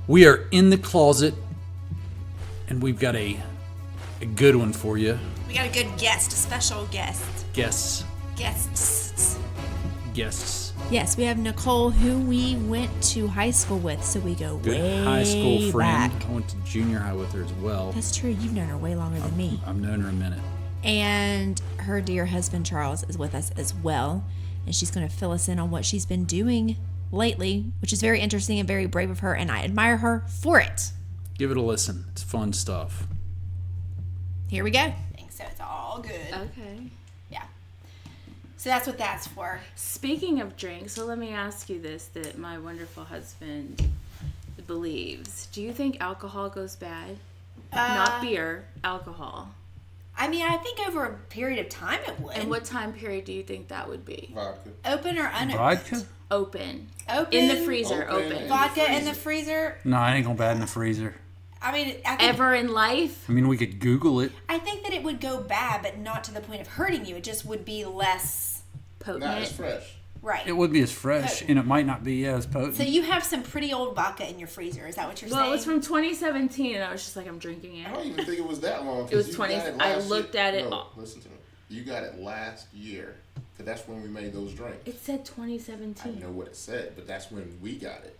We are in the closet, and we've got a good one for you. We got a good guest, a special guest. Guests. Yes, we have Nicole, who we went to high school with, so we go Good way high school friend. back. I went to junior high with her as well. That's true. You've known her way longer than me. I've known her a minute. And her dear husband, Charles, is with us as well. And she's going to fill us in on what she's been doing lately, which is very interesting and very brave of her, and I admire her for it. Give it a listen. It's fun stuff. Here we go. So it's all good. Okay. Yeah. So that's what that's for. Speaking of drinks, so let me ask you this that my wonderful husband believes. Do you think alcohol goes bad? Not beer, alcohol. I mean, I think over a period of time it would. And what time period do you think that would be? Vodka. Open or unopened? Vodka? Open. Open. In the freezer, open. Vodka in the freezer. No, it ain't going bad in the freezer. I mean, Ever in life? I mean, we could Google it. I think that it would go bad, but not to the point of hurting you. It just would be less Potent. Not as fresh. right. It would be as fresh, and it might not be as potent. So you have some pretty old vodka in your freezer. Is that what you're Well, it saying? was from 2017, and I was just like, I'm drinking it. I don't even think it was that long. It was 20. I looked at it. No, listen to me. You got it last year. Because that's when we made those drinks. It said I 2017. know what it said, but that's when we got it.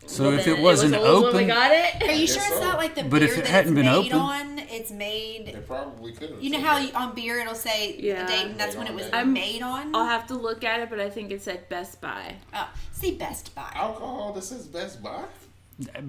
So Well, if then it wasn't was old when open, we got it. Are you guess sure it's so. not like the But beer if it that hadn't it's been made open- on? It's made. It probably could have. You know how on beer it'll say Yeah. the date and that's when it was I'm- made on? I'll have to look at it, but I think it said Best Buy. Oh, see Best Buy. alcohol that says Best Buy?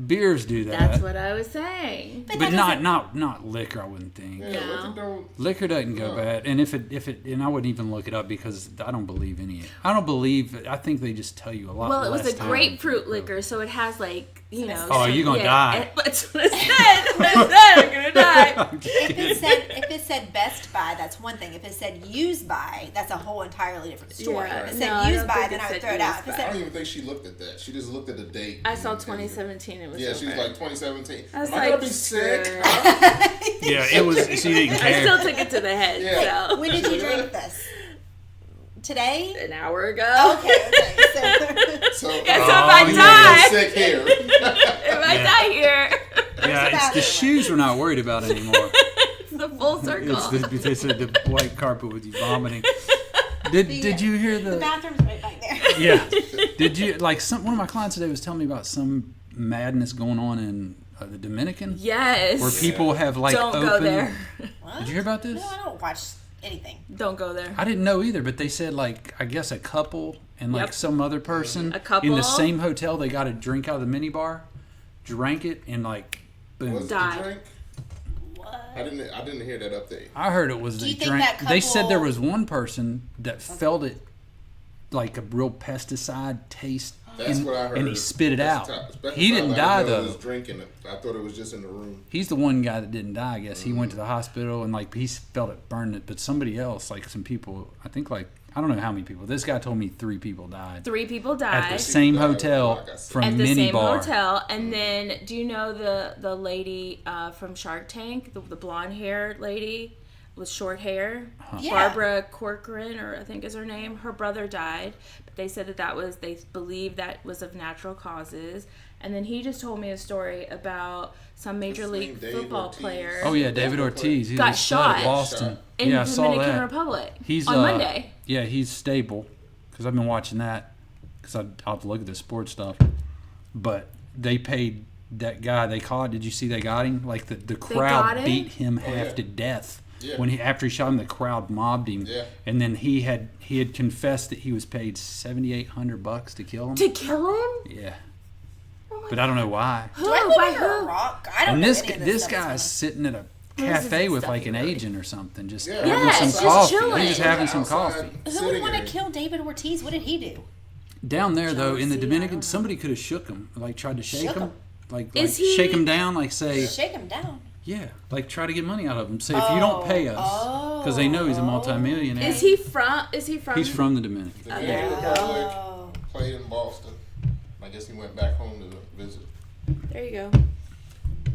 beers do that. That's what I was saying. But But that not liquor, I wouldn't think. Yeah, No. liquor don't. Liquor doesn't go No. bad, and if it, and I wouldn't even look it up because I don't believe any. I think they just tell you a lot. Well, it was less a time. grapefruit liquor, so it has like, you know. Oh, some- you gonna die. That's what I said. I said I'm gonna die. if it said Best Buy, that's one thing. If it said Use By, that's a whole entirely different story. Yeah, If it no, said I Use don't By, think then it I would said throw it out. Use If it I said don't even think she looked at that. She just looked at the date. I saw and- 2017. It was Yeah, over. she's like 2017. I was Am I gonna like, be sick? screw it. Yeah, it was. She didn't I still care. took it to the head. Yeah. So when did you drink this? Today? an hour ago. Okay. So Yeah, so if Oh, I yeah. die, Sick here. if I die here, Yeah, it's the shoes we're not worried about anymore. it's the full circle. It's the white carpet with you vomiting. Did you hear the the? bathroom's right back there. Yeah. Did you one of my clients today was telling me about some madness going on in the Dominican Yes. where people have like Don't open. go there. What? Did you hear about this? No, I don't watch anything. Don't go there. I didn't know either, but they said like I guess a couple and like Yep. some other person A couple. in the same hotel. They got a drink out of the minibar, drank it, and like boom. Was it Died. the drink? What? I didn't hear that update. I heard it was Do they you think drank. that They said there couple- was one person that felt it like a real pesticide taste, That's what I heard. and he spit it out. Especially He didn't I die know he though. was drinking it. I thought it was just in the room. He's the one guy that didn't die. I guess he went to the hospital and like he felt it burn it, but somebody else, like some people, I think like I don't know how many people. This guy told me 3 people died 3 people at died the same Died, hotel like I said. from at the mini same bar. hotel. And then, do you know the lady from Shark Tank, the blonde haired lady with short hair? Yeah. Barbara Corcoran, or I think is her name. Her brother died, but they said they believe that was of natural causes. And then he just told me a story about some major His league name Dave football Ortiz. player Oh yeah, David Ortiz. He Got was a stud at shot. Boston. in Yeah, I the saw Dominican that. Republic He's on Monday. Yeah, he's stable because I've been watching that because I'll have to look at the sports stuff. But they paid that guy. They caught. Did you see they got him? Like the got crowd him? beat him half yeah. to death. Yeah. When after he shot him, the crowd mobbed him. Yeah. And then he had confessed that he was paid $7,800 to kill him. To kill him? Yeah. But I don't know why. Do I Who? live By under a who? rock? I don't And know this any of this stuff guy's that's sitting at a is cafe this with stuff like you an really- agent or something, just Yeah. having Yes, some just coffee. chilling. He's just having some Outside, coffee. Who would sitting want to in- kill David Ortiz? What did he do? Down there though, in the Jealousy, I Dominican, don't know. somebody could have shook him, like tried to shake Shook him, him? like Is he- shake him down, like say, Shake him down. yeah, like try to get money out of him. Say if you don't pay us, because they know he's a multimillionaire. Is he from? He's from the Dominican. The there Dominican you go. Republic Oh. played in Boston. I guess he went back home to visit. There you go.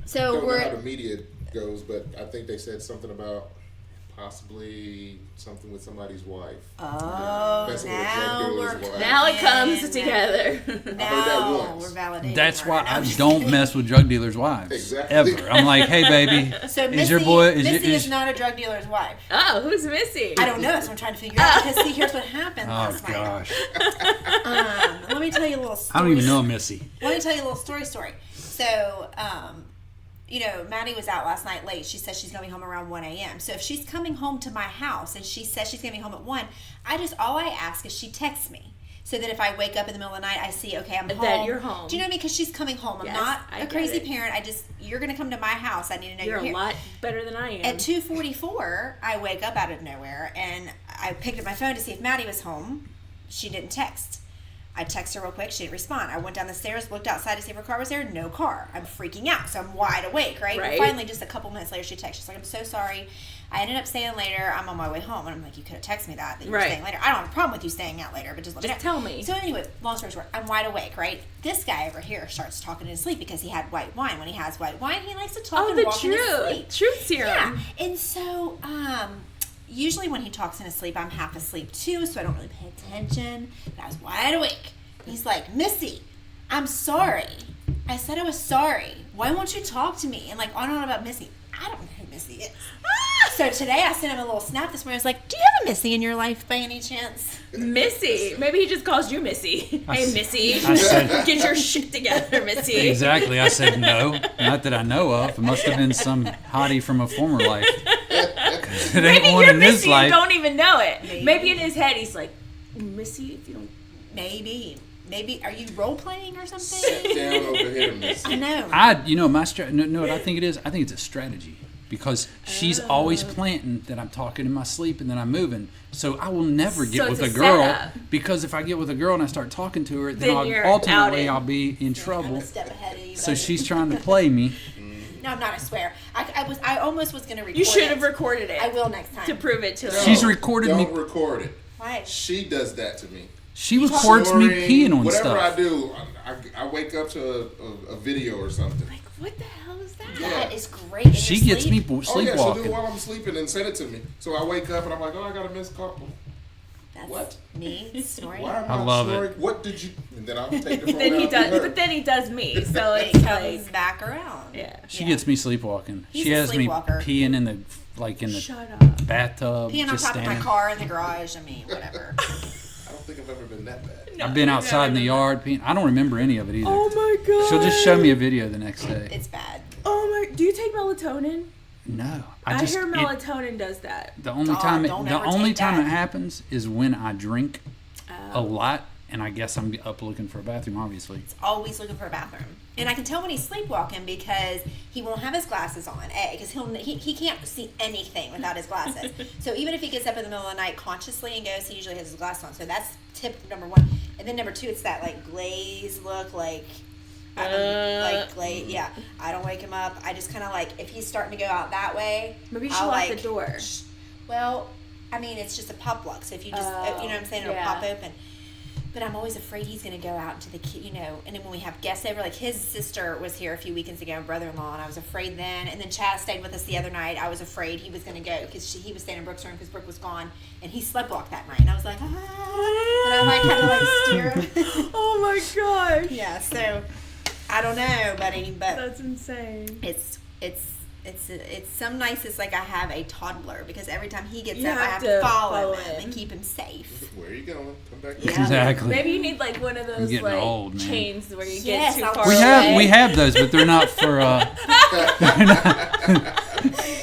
So Don't know how we're the media goes, but I think they said something about Possibly something with somebody's wife. Oh, Messing with a now drug we're dealer's wife. Now it comes Yeah. together. Now once. we're validating. That's her. why No, I I'm just don't kidding. mess with drug dealers' wives. Exactly. Ever. I'm like, hey, baby, So is Missy, your boy? Missy is not a drug dealer's wife. Oh, who's Missy? I don't know. That's what I'm trying to figure out. Because see, here's what happened Oh last night. gosh, Let me tell you a little story. I don't even know Missy. Let me tell you a little story. So, you know, Maddie was out last night late. She says she's going to be home around 1 a.m. So if she's coming home to my house and she says she's going to be home at 1, all I ask is she texts me. So that if I wake up in the middle of the night, I see, okay, I'm home. That you're home. Do you know what I mean? Because she's coming home. I'm Yes, not I a get crazy it. parent. You're going to come to my house. I need to know You're you're a here. lot better than I am. At 2:44, I wake up out of nowhere and I picked up my phone to see if Maddie was home. She didn't text. I texted her real quick. She didn't respond. I went down the stairs, looked outside to see if her car was there. No car. I'm freaking out. So I'm wide awake, right? Right. Finally, just a couple minutes later, she texts. She's like, I'm so sorry. I ended up staying later. I'm on my way home. And I'm like, you could have texted me that you were Right. staying later. I don't have a problem with you staying out later, but just let me know. Just tell me. So anyway, long story short, I'm wide awake, right? This guy over here starts talking in his sleep because he had white wine. When he has white wine, he likes to talk Oh, and the walk in his sleep. truth serum. Yeah. And so, usually when he talks in his sleep, I'm half asleep too, so I don't really pay attention. But I was wide awake. He's like, Missy, I'm sorry. I said I was sorry. Why won't you talk to me? And like on and on about Missy. I don't know who Missy is. So today I sent him a little snap this morning. I was like, do you have a Missy in your life by any chance? Missy. Maybe he just calls you Missy. Hey, Missy. I said- Get your shit together, Missy. Exactly. I said no, not that I know of. It must have been some hottie from a former life. 'Cause it ain't Maybe one you're in this Missy life. and don't even know it. Maybe. Maybe in his head he's like, Missy, if you don't. Maybe. Are you role playing or Sit something? down over here, Missy. I know. No, what I think it is? I think it's a strategy. Because she's always planting that I'm talking in my sleep and then I'm moving. So I will never get So with it's a a girl setup. because if I get with a girl and I start talking to her, Then then you're ultimately outed. I'll be in I'm trouble. a step ahead of you. So buddy. she's trying to play me. No, I'm not. I swear. I almost was going to record You should it. have recorded it. I will next time. To prove it to him. She's recorded Don't me. record it. Why? She does that to me. She records me Snoring, peeing on whatever stuff. I do, I wake up to a video or something. Like, what the hell is that? That is great. In She your gets me sleep? Oh yeah, she'll sleepwalking. do it while I'm sleeping and send it to me. So I wake up and I'm like, oh, I got a missed call. That's What? me snoring. Why am I I love snoring? What did you? And then I'll take the phone Then out he to does, her. but then he does me. So It it's comes like, back around. yeah. She Yeah. gets me sleepwalking. He's She a has me sleepwalker. peeing in the Shut up. bathtub. Peeing on just top of my standing. car in the garage. I mean, whatever. I don't think I've ever been that bad. I've been outside in the yard peeing. I don't remember any of it either. Oh my god. She'll just show me a video the next day. It's bad. Oh my. Do you take melatonin? No, I just hear it- melatonin does that. the only Oh, time don't the ever only take time that. it happens is when I drink Oh. a lot, and I guess I'm up looking for a bathroom. Obviously, Always looking for a bathroom. And I can tell when he's sleepwalking because he won't have his glasses on. Because he can't see anything without his glasses. So even if he gets up in the middle of the night consciously and goes, he usually has his glasses on. So that's tip number one. And then number two, it's that like glazed look, like I don't yeah. I don't wake him up. I just kind of like if he's starting to go out that way. Maybe you should I'll, lock like, the door. Well, I mean, it's just a pop lock. So if you just, you know what I'm saying, it'll yeah. pop open. But I'm always afraid he's going to go out into the, you know, and then when we have guests over, like his sister was here a few weekends ago, brother-in-law, and I was afraid then. And then Chad stayed with us the other night. I was afraid he was going to go because he was staying in Brooke's room because Brooke was gone. And he sleepwalked that night. And I was like, ah. And I'm like, kind of like steer him. Oh my gosh. Yeah, so I don't know, buddy, but That's insane. it's some nights it's like I have a toddler because every time he gets You up I have have to to follow follow him him. and keep him safe. Where are you going? Come back. Yeah. exactly. Maybe you need like one of those getting like old, man. chains where you Yes, get too I'll- far We away. have those, but they're not for.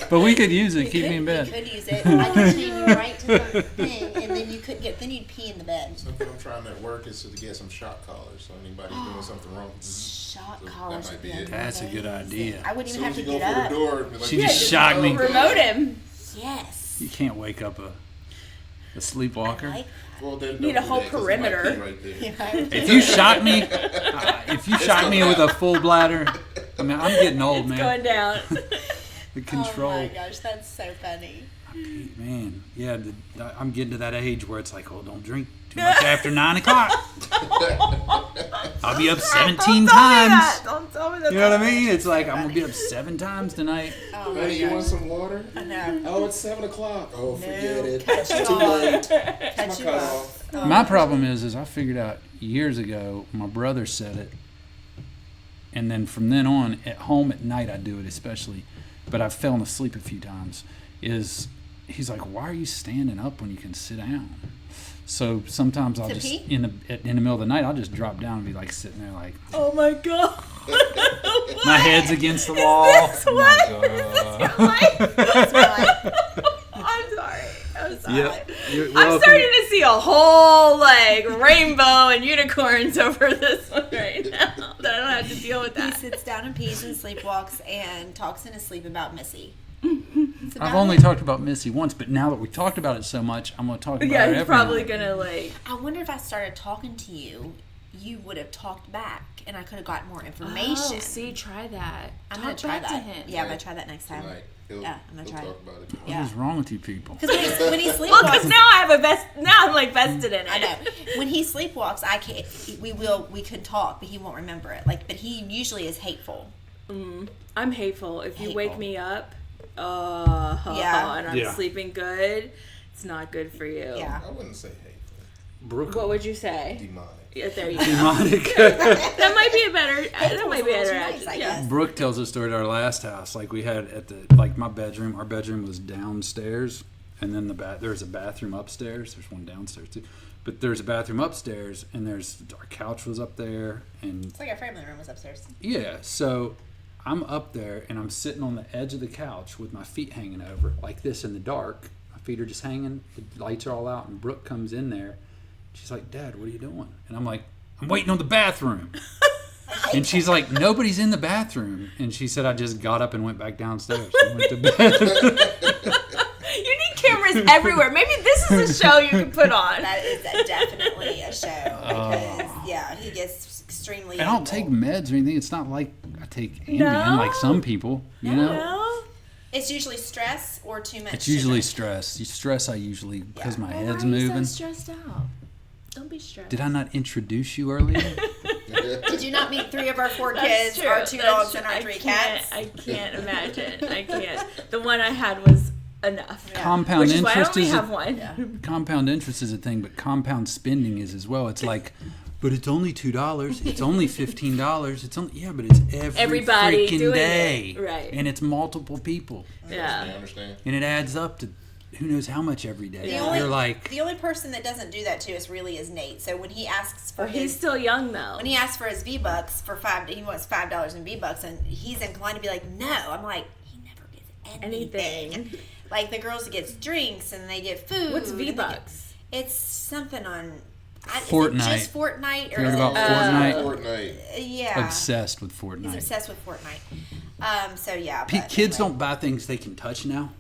But we could use it. Keep me in You bed. could use it. I could chain you right to the thing, and then you couldn't get. Then you'd pee in the bed. Something I'm trying at work is to get some shock collars. So anybody doing something wrong. Shot So collars that would might be be it. That's a good idea. I wouldn't As even soon have as to you go get for up. the door, be like, She just shocked me. Remote him. Yes. You can't wake up a sleepwalker. Like Well, then Need don't a do whole that 'cause it might perimeter. be Right there. that. If you shock me, with a full bladder, I mean, I'm getting old, man. Going down. The Oh control. my gosh, that's so funny. Man, yeah, I'm getting to that age where it's like, oh, don't drink too much after 9 o'clock. I'll be up 17 times. Don't tell me that. You know what I mean? It's like, I'm going to be up 7 times tonight. Oh my Honey, you want gosh. some water? I know. Oh, it's 7 o'clock. Oh, forget it. cut It's you too off. late. Cut It's you my off. cutoff. My problem is I figured out years ago, my brother said it, and then from then on, at home at night I do it especially, but I've fallen asleep a few times, he's like, why are you standing up when you can sit down? So sometimes I'll To just, pee? in the middle of the night, I'll just drop down and be like sitting there like, Oh my god. my head's against the wall. this Oh my God. That's my life. I'm sorry. I'm sorry. Yep. You're I'm welcome. starting to see a whole like rainbow and unicorns over this one right now. That I don't have to deal with He that. sits down and pees and sleepwalks and talks in his sleep about Missy. That's I've about only it. talked about Missy once, but now that we talked about it so much, I'm going to talk about Yeah, it he's every probably night. gonna like. I wonder if I started talking to you, you would have talked back, and I could have gotten more information. Oh, see, try that. I'm Talk gonna try back that. to him. Yeah, I'm gonna try that next time. Tonight. Yeah, I'm gonna he'll try it. talk about it. What Yeah. is wrong with you people? Because when he Well, because sleepwalks, now I have a vest. Now I'm like vested in it. I know when he sleepwalks, I can't. We could talk, but he won't remember it. Like, but he usually is hateful. I'm hateful. If you wake Hateful. me up, Yeah. and I'm Yeah. sleeping good, it's not good for you. Yeah. I wouldn't say hateful. Brooke, What would you say? Demonic. Yeah, there you go. demonic. That might be a better. That Hateful's might be a a little better. too nice, I adjective. guess. Brooke tells a story at our last house. Like we had at the my bedroom. Our bedroom was downstairs, and then there's a bathroom upstairs. There's one downstairs too, but there's a bathroom upstairs, and our couch was up there, and It's like our family room was upstairs. yeah. So I'm up there, and I'm sitting on the edge of the couch with my feet hanging over like this in the dark. My feet are just hanging. The lights are all out, and Brooke comes in there. She's like, "Dad, what are you doing?" And I'm like, "I'm waiting on the bathroom." And she's like, "Nobody's in the bathroom." And she said, "I just got up and went back downstairs and went to bed." You need cameras everywhere. Maybe this is a show you can put on. That is definitely a show because yeah, he gets extremely. I don't take evil. meds or anything. It's not like I take Ambien like some people, you know. No? It's usually stress or too much. It's usually sugar. stress. Stress I usually, because my Well, head's why are you moving. so stressed out? Don't be stressed. Did I not introduce you earlier? Did you not meet 3 of our 4 That's kids, true. our 2 That's dogs, true. and our I 3 can't- cats? I can't imagine. I can't. The one I had was enough. Compound Which is why I interest only is have one. compound interest is a thing, but compound spending is as well. It's like, but it's only $2. It's only $15. It's only but it's Everybody freaking doing day, it. Right. And it's multiple people, I Yeah. understand. and it adds up to who knows how much every day. The only, You're like, the only person that doesn't do that to us really is Nate. So when he asks for He's his still young though. when he asks for his V-Bucks for he wants $5 in V-Bucks, and he's inclined to be like, no. I'm like, he never gets anything. Anything. Like the girls gets drinks and they get food. What's and they get- V-Bucks? It's something on. Fortnite. Is it just Fortnite? You heard about is it- Fortnite? Fortnite. Yeah. obsessed with He's Fortnite. obsessed with Fortnite. So yeah. but Kids anyway. don't buy things they can touch now.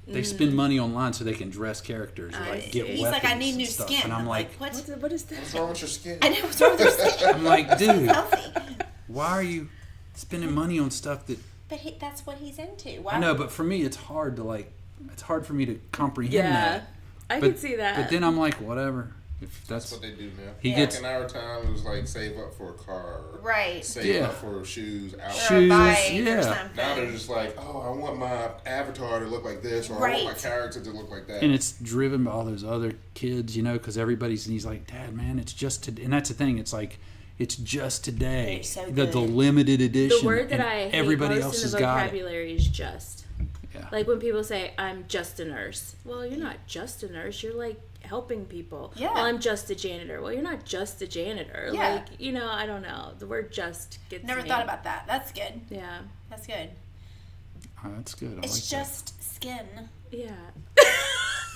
They spend money online so they can dress characters or like get He's weapons like, I need and new stuff. skin. And I'm like, what? What is that? What's wrong with your skin? I know what's wrong with your skin. I'm like, dude, Healthy. why are you spending money on stuff that But that's what he's into. Why? I know? But for me, it's hard for me to comprehend Yeah. that. I But, can see that. But then I'm like, whatever. If That's that's what they do now. He Back gets- in our time, it was like save up for a car, or Right. save Yeah. up for shoes, Or outfit. a Shoes, bike or yeah. something. Now they're just like, oh, I want my avatar to look like this, or I want my Right. character to look like that. and it's driven by all those other kids, you know, because he's like, Dad, man, it's just today. And that's the thing. It's like, it's just today. They're so the good. limited edition. the word that and I hate everybody most else in has the got it. vocabulary is just. Yeah. Like when people say, I'm just a nurse. Well, you're not just a nurse. You're like helping people. Yeah. Well, I'm just a janitor. Well, you're not just a janitor. Yeah. Like, you know, I don't know. The word just gets Never me. thought about that. That's good. Yeah. That's good. Oh, that's good. I It's like just skin. Yeah.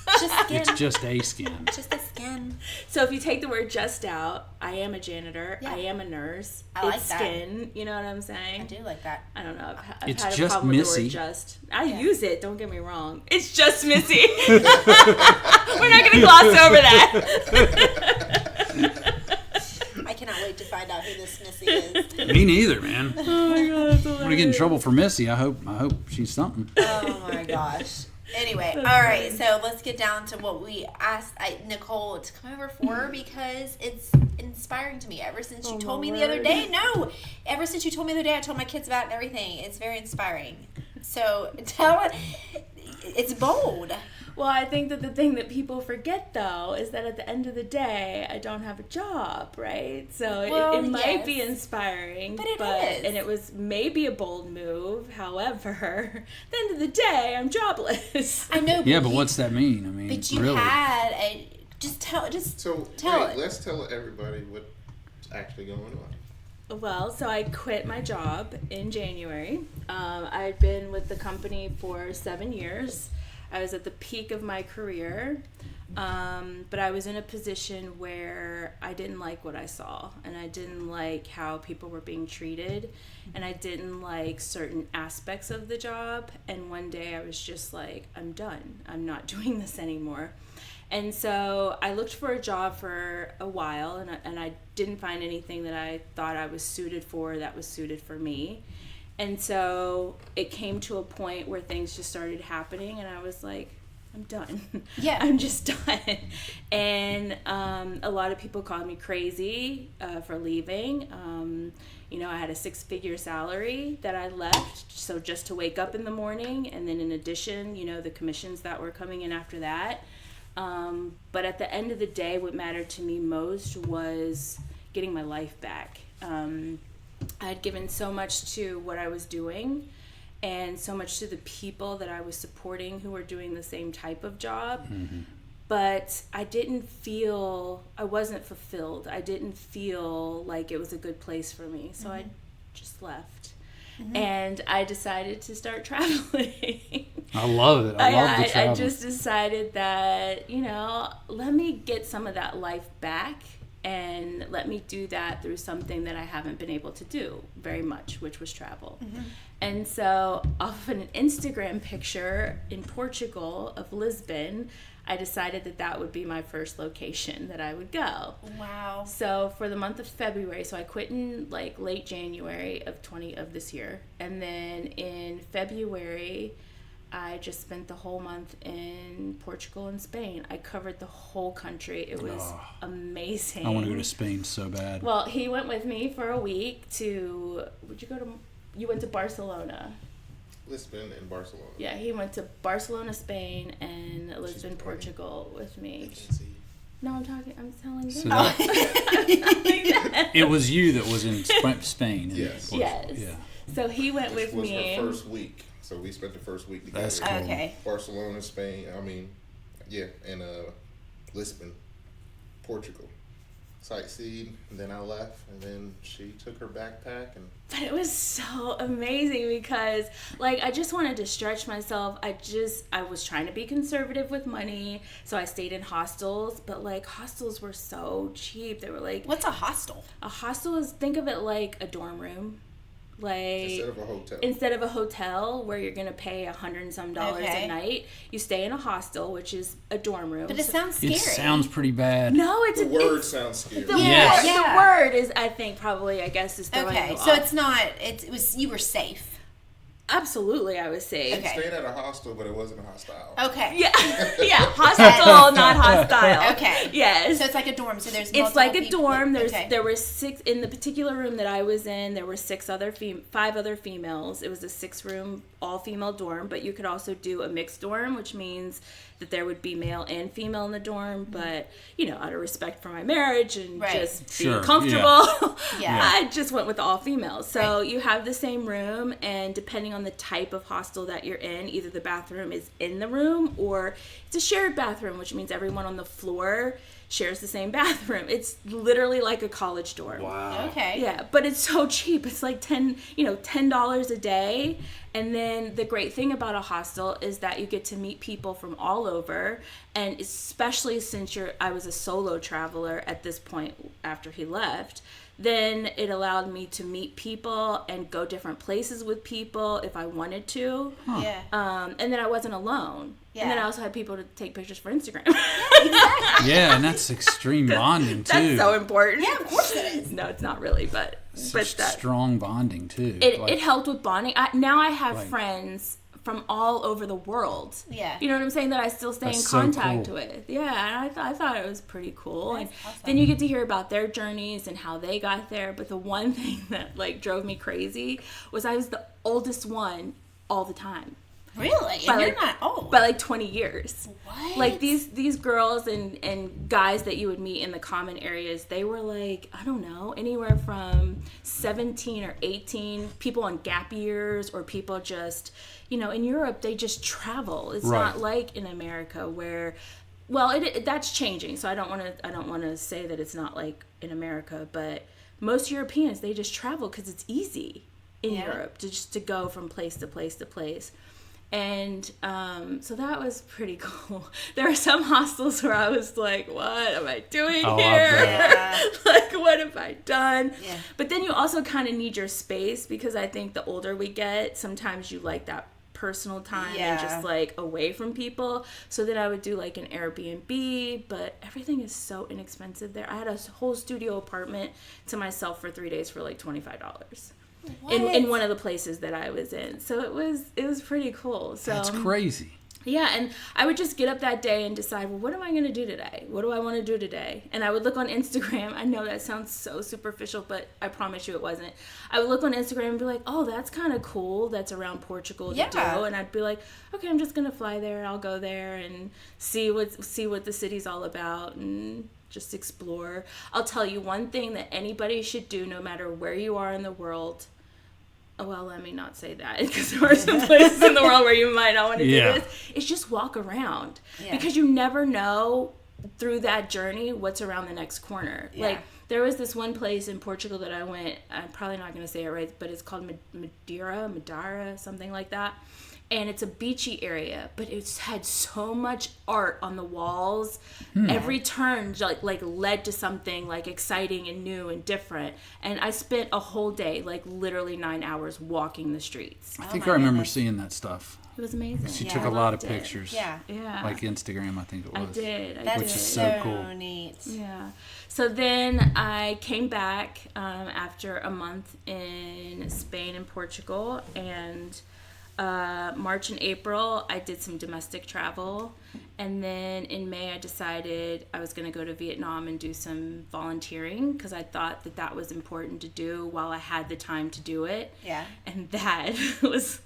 It's just skin. that. It's just a skin. just the skin. So if you take the word just out, I am a janitor. Yeah. I am a nurse. I like it's that. skin. You know what I'm saying? I do like that. I don't know. I've It's had a just problem with the Missy. word just. I Yeah. use it. Don't get me wrong. It's just Missy. We're not going to gloss over that. I cannot wait to find out who this Missy is. Me neither, man. I'm Oh my god, that's gonna get in trouble for Missy. I hope she's something. Oh my gosh. Anyway, all right. So let's get down to what we asked Nicole to come over for because it's inspiring to me. Ever since you told me the other day, ever since you told me the other day, I told my kids about it and everything. It's very inspiring. So it's bold. Well, I think that the thing that people forget, though, is that at the end of the day, I don't have a job, right? So it might be inspiring, but it is. And it was maybe a bold move. However, at the end of the day, I'm jobless. I know. Yeah, but what's that mean? I mean, but you really? had a tell it. Let's tell everybody what's actually going on. Well, so I quit my job in January. I'd been with the company for 7 years. I was at the peak of my career, but I was in a position where I didn't like what I saw, and I didn't like how people were being treated, and I didn't like certain aspects of the job, and one day I was just like, I'm done. I'm not doing this anymore. And so I looked for a job for a while, and I didn't find anything that I thought I was suited for that was suited for me. And so it came to a point where things just started happening, and I was like, I'm done. Yeah. I'm just done. And a lot of people called me crazy for leaving. I had a 6-figure salary that I left, so just to wake up in the morning, and then in addition, the commissions that were coming in after that. But at the end of the day, what mattered to me most was getting my life back. I had given so much to what I was doing and so much to the people that I was supporting who were doing the same type of job. Mm-hmm. But I wasn't fulfilled. I didn't feel like it was a good place for me. So I just left. Mm-hmm. And I decided to start traveling. I love it. I love the travel. I just decided that, let me get some of that life back. And let me do that through something that I haven't been able to do very much, which was travel. Mm-hmm. And so off of an Instagram picture in Portugal of Lisbon, I decided that would be my first location that I would go. Wow. So for the month of February, so I quit in late January of this year. And then in February, I just spent the whole month in Portugal and Spain. I covered the whole country. It was amazing. I want to go to Spain so bad. Well, he went with me for a week you went to Barcelona. Lisbon and Barcelona. Yeah, he went to Barcelona, Spain, and Lisbon, Portugal with me. No, I'm telling you. It was you that was in Spain. Yes. Yes. Yeah. So he went with me. me. It was her first week. So we spent the first week together. That's cool. Okay. Barcelona, Spain. And Lisbon, Portugal. Sightseed, and then I left, and then she took her backpack But it was so amazing because I just wanted to stretch myself. I was trying to be conservative with money, so I stayed in hostels, but hostels were so cheap. They were what's a hostel? A hostel is, think of it like a dorm room. Instead of a hotel where you're gonna pay $100 and some a night, you stay in a hostel, which is a dorm room. But it sounds scary. It sounds pretty bad. No, the word sounds scary. The word is, I think, probably, I guess, is throwing you so off. it's not. It was you were safe. Absolutely, I was safe. Okay. I stayed at a hostel, but it wasn't hostile. Okay. Yeah, hostile, not hostile. Okay. Yes. So it's like a dorm. So there's it's like a people. dorm. There were 6 in the particular room that I was in. There were 5 other females. It was a 6-room all-female dorm, but you could also do a mixed dorm, which means that there would be male and female in the dorm. But out of respect for my marriage and just being comfortable, I just went with all females. So you have the same room, and depending on the type of hostel that you're in, either the bathroom is in the room or it's a shared bathroom, which means everyone on the floor shares the same bathroom. It's literally like a college dorm. Wow. Okay. Yeah, but it's so cheap. It's like $10 a day. And then the great thing about a hostel is that you get to meet people from all over, and especially since I was a solo traveler at this point after he left, then it allowed me to meet people and go different places with people if I wanted to. Huh. Yeah. And then I wasn't alone. Yeah. And then I also had people to take pictures for Instagram. Yeah, and that's extreme bonding too. That's so important. Yeah, of course it is. No, it's not really, but Such that strong bonding too. it helped with bonding. Now I have Right. friends from all over the world. Yeah. You know what I'm saying? That I still stay That's in so contact cool. with. Yeah, and I thought it was pretty cool. That's And awesome. then you get to hear about their journeys and how they got there. But the one thing that like drove me crazy was I was the oldest one all the time. Really? By And you're like- not old. By like 20 years. What? Like these girls and guys that you would meet in the common areas, they were like, I don't know, anywhere from 17 or 18, people on gap years, or people just, you know, in Europe they just travel. It's Right. not like in America where, well, that's changing. So I don't want to say that it's not like in America, but most Europeans, they just travel because it's easy in Yeah. Europe to go from place to place to place. And so that was pretty cool. There were some hostels where I was like, what am I doing Oh, I here? bet. Like, what have I done? Yeah. But then you also kind of need your space, because I think the older we get, sometimes you like that personal time and Yeah. just like away from people. So then I would do like an Airbnb, but everything is so inexpensive there. I had a whole studio apartment to myself for 3 days for like $25. In one of the places that I was in. So it was pretty cool. So That's crazy. yeah, and I would just get up that day and decide, well, what am I going to do today? What do I want to do today? And I would look on Instagram. I know that sounds so superficial, but I promise you it wasn't. I would look on Instagram and be like, oh, that's kind of cool. That's around Portugal to Yeah. do. And I'd be like, okay, I'm just going to fly there. I'll go there and see what the city's all about and just explore. I'll tell you one thing that anybody should do, no matter where you are in the world. Oh, well, let me not say that, because there are some places in the world where you might not want to Yeah. do this. It's just walk around, Yeah. because you never know through that journey what's around the next corner. Yeah. Like, there was this one place in Portugal that I went, I'm probably not going to say it right, but it's called Madeira, something like that. And it's a beachy area, but it's had so much art on the walls. Every turn like led to something like exciting and new and different. And I spent a whole day, like literally 9 hours, walking the streets. I think my I remember goodness. seeing that stuff. It was amazing. She Yeah, took I a lot of loved it. pictures. Yeah. Yeah. Like Instagram, I think it was. I did. That's Which is so, so cool. neat. Yeah. So then I came back after a month in Spain and Portugal, and March and April I did some domestic travel, and then in May I decided I was going to go to Vietnam and do some volunteering, because I thought that was important to do while I had the time to do it. Yeah. And that was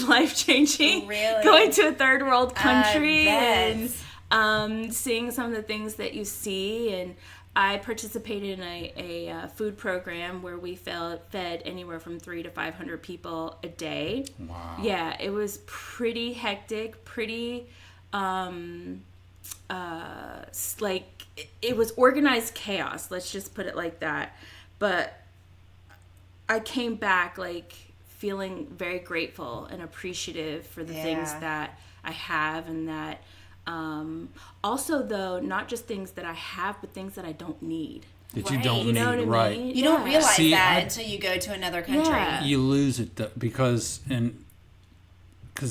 life changing. Really? Going to a third world country bet. and seeing some of the things that you see. And I participated in a food program where we fed anywhere from 300 to 500 people a day. Wow. Yeah, it was pretty hectic, pretty like it was organized chaos, let's just put it like that. But I came back like feeling very grateful and appreciative for the things Yeah. that I have, and that also, though, not just things that I have, but things that I don't need. That you Right. don't You need, know what I right? mean? You don't Yeah. realize See, that I- until you go to another country. Yeah. You lose it because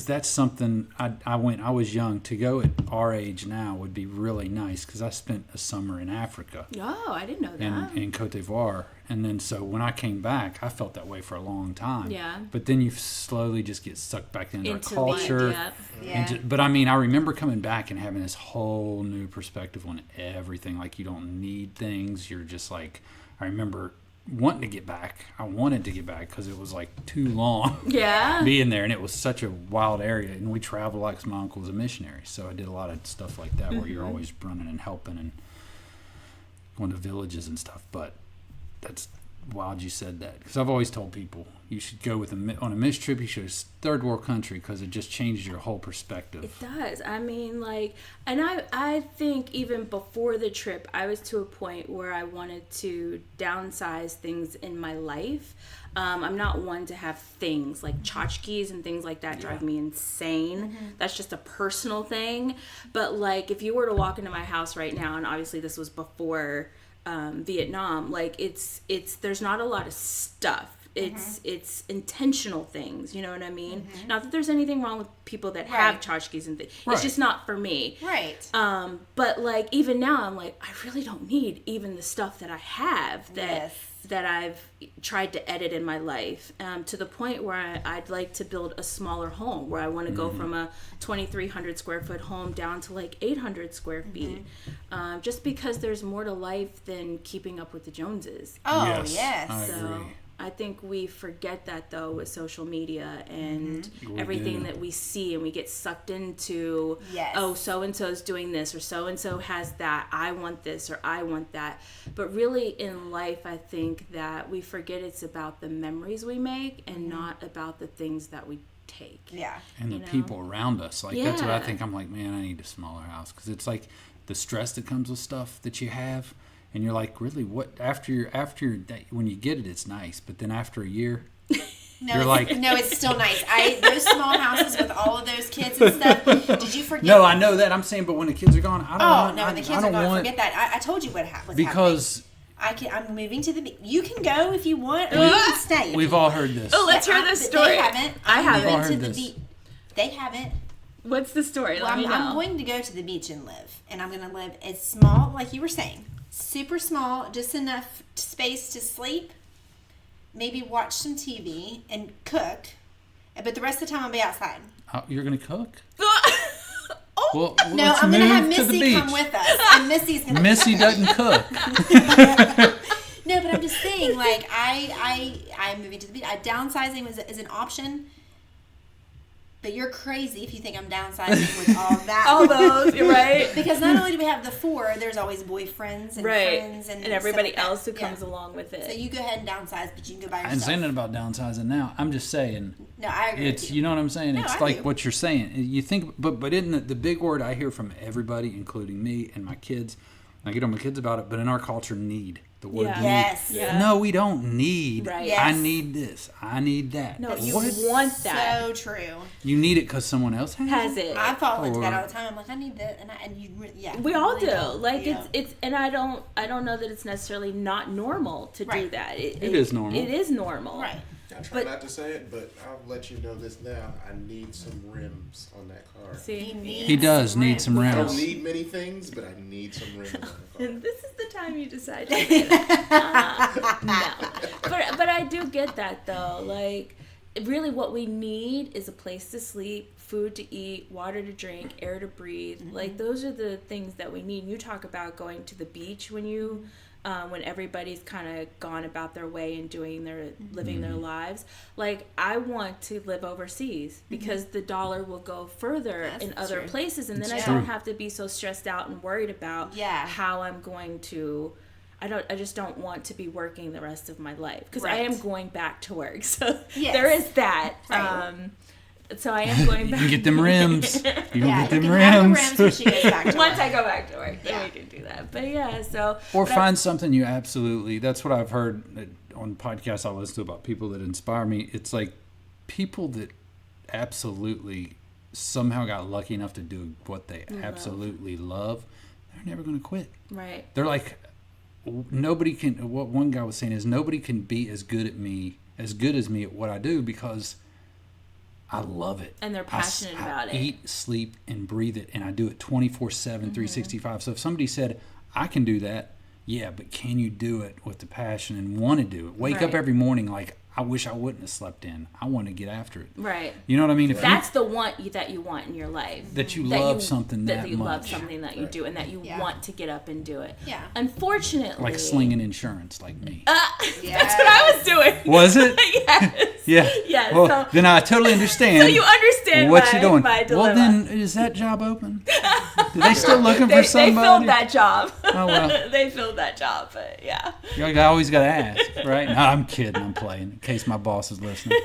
that's something I was young. To go at our age now would be really nice, because I spent a summer in Africa Oh, I didn't know that. in Cote d'Ivoire, and then so when I came back I felt that way for a long time. Yeah. But then you slowly just get sucked back into Into a culture. Yep. Yeah. But I mean, I remember coming back and having this whole new perspective on everything. Like, you don't need things. You're just like, I remember wanting to get back. I wanted to get back because it was like too long Yeah. being there, and it was such a wild area. And we traveled like my uncle was a missionary, so I did a lot of stuff like that where you're always running and helping and going to villages and stuff. But that's wild you said that, because I've always told people you should go on a mission trip. You should go to third world country, because it just changes your whole perspective. It does. I mean, like, and I think even before the trip, I was to a point where I wanted to downsize things in my life. I'm not one to have things like tchotchkes and things like that drive me insane. That's just a personal thing. But like, if you were to walk into my house right now, and obviously this was before Vietnam, like there's not a lot of stuff. It's intentional things, you know what I mean? Not that there's anything wrong with people that have Right. tchotchkes and things. Right. It's just not for me. Right. But like, even now I'm like, I really don't need even the stuff that I have that Yes. that I've tried to edit in my life, to the point where I'd like to build a smaller home, where I want to go from a 2,300 square foot home down to like 800 square feet, just because there's more to life than keeping up with the Joneses. Oh, Yes, I yes. agree. I think we forget that though with social media and We everything do. that we see, and we get sucked into, Yes. oh, so and so's doing this, or so and so has that, I want this or I want that. But really in life, I think that we forget it's about the memories we make and not about the things that we take. Yeah. And the You know? people around us. Like, that's what I Yeah. think. I'm like, man, I need a smaller house. Because it's like the stress that comes with stuff that you have. And you're like, really, what? After when you get it, it's nice. But then after a year, No, You're it's, like- no, it's still nice. Those small houses with all of those kids and stuff. Did you forget? no, I know that. I'm saying, but when the kids are gone, I don't Oh want. no, when the I kids are don't gone, want, forget that. I told you what happened. because I'm moving to the beach. You can go if you want, or you can stay. if we've you all want. heard this. Oh, let's hear this story. They haven't. I I'm haven't. moving I've to heard the this. beach. They haven't. What's the story? Well, Let me know. I'm going to go to the beach and live, and I'm going to live as small, like you were saying, super small, just enough space to sleep, maybe watch some TV and cook, but the rest of the time I'll be outside. You're gonna cook? Oh, Well, No, let's I'm going to move have to the Missy beach. come with us, and Missy's going to. Missy doesn't cook. No, but I'm just saying, like I'm moving to the beach. Downsizing is an option. But you're crazy if you think I'm downsizing with all that. all those, you're right. Because not only do we have the 4, there's always boyfriends and friends and everybody stuff like else who that. comes Yeah. along with it. So you go ahead and downsize, but you can go by I yourself. ain't saying it about downsizing now. I'm just saying No, I agree it's. with You you. know what I'm saying? No, It's I like do. what you're saying. You think, but isn't the big word I hear from everybody, including me and my kids? I get on my kids about it, but in our culture, need. The word Yeah. need. Yes. Yeah. No, we don't need. Right. Yes. I need this. I need that. No, you what? want that. So true. You need it because someone else Has it? I fall into that Or- all the time. I'm like, I need that, and you, yeah. We all really do. don't. Like Yeah. it's, and I don't know that it's necessarily not normal to do Right. that. It is normal. It is normal. right. I try But- not to say it, but I'll let you know this now. I need some rims on that car. See, He does need some I rims. don't need many things, but I need some rims on the car. and this is the time you decide to say that. No, but I do get that though. Like, really, what we need is a place to sleep, food to eat, water to drink, air to breathe. Like, those are the things that we need. You talk about going to the beach when you. When everybody's kind of gone about their way and living their lives. Like, I want to live overseas because the dollar will go further That's in other true. places, and then It's I don't true. have to be so stressed out and worried about Yeah. how I'm going to. I just don't want to be working the rest of my life because I Right. am going back to work. So Yes. there is that. Right. So I am going You back. can get them rims. You can Yeah, get you them can have the rims. rims when she goes back to Once work. I go back to work, then Yeah. we can do that. But yeah, so Or but I- find something you absolutely. That's what I've heard on podcasts I listen to about people that inspire me. It's like people that absolutely somehow got lucky enough to do what they absolutely love. They're never going to quit. right. They're like, nobody can. What one guy was saying is nobody can be as good as me at what I do because I love it. And they're passionate about it. I eat, sleep, and breathe it, and I do it 24/7, 365. So if somebody said, I can do that, yeah, but can you do it with the passion and want to do it? Wake up Right. every morning like, I wish I wouldn't have slept in. I want to get after it. Right. You know what I mean? If That's the want that you want in your life. that you love something that you love much. something that you do and that you Yeah. want to get up and do it. Yeah. Unfortunately, like slinging insurance like me. That's what I was doing. Was it? Yes. Yeah. Yes. Well, so, then I totally understand. so you understand what my, you're doing. my dilemma. Well, then is that job open? Are they still looking they for somebody? filled that job. Oh, well. They filled that job, but yeah. I always got to ask, right? No, I'm kidding. I'm playing in case my boss is listening.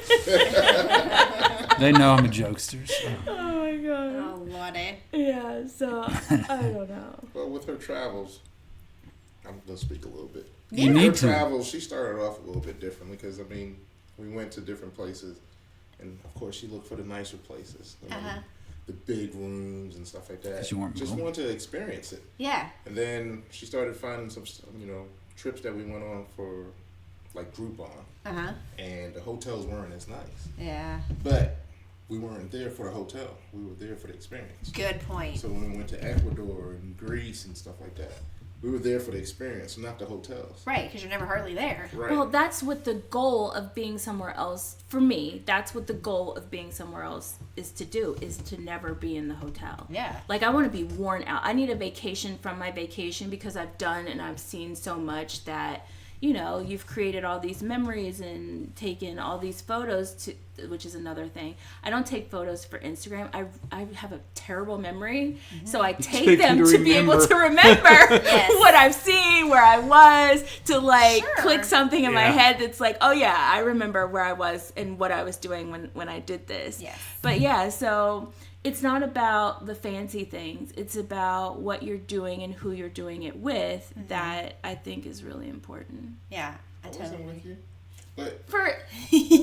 They know I'm a jokester. So. Oh my god. Oh, Lordy. Yeah. So I don't know. Well, with her travels, I'm going to speak a little bit. You Her need to. travels, she started off a little bit differently because, I mean, we went to different places, and of course, she looked for the nicer places, you know, Uh-huh. the big rooms and stuff like that. 'Cause you weren't Just going. wanted to experience it. Yeah. And then she started finding some, you know, trips that we went on for, like Groupon, Uh-huh. and the hotels weren't as nice. Yeah. But we weren't there for the hotel. We were there for the experience. Good point. So when we went to Ecuador and Greece and stuff like that, We were there for the experience, not the hotels. Right, because you're never hardly there. Right. Well, that's what the goal of being somewhere else, for me, that's what the goal of being somewhere else is to do, is to never be in the hotel. Yeah. Like, I want to be worn out. I need a vacation from my vacation because I've done and I've seen so much that, you know, you've created all these memories and taken all these photos, which is another thing. I don't take photos for Instagram. I have a terrible memory, so I take them to be able to remember what I've seen, where I was, to like click something in my head that's like, oh yeah, I remember where I was and what I was doing when I did this. Yes. But yeah, so it's not about the fancy things. It's about what you're doing and who you're doing it with that I think is really important. Yeah, I I wasn't totally. with you. But For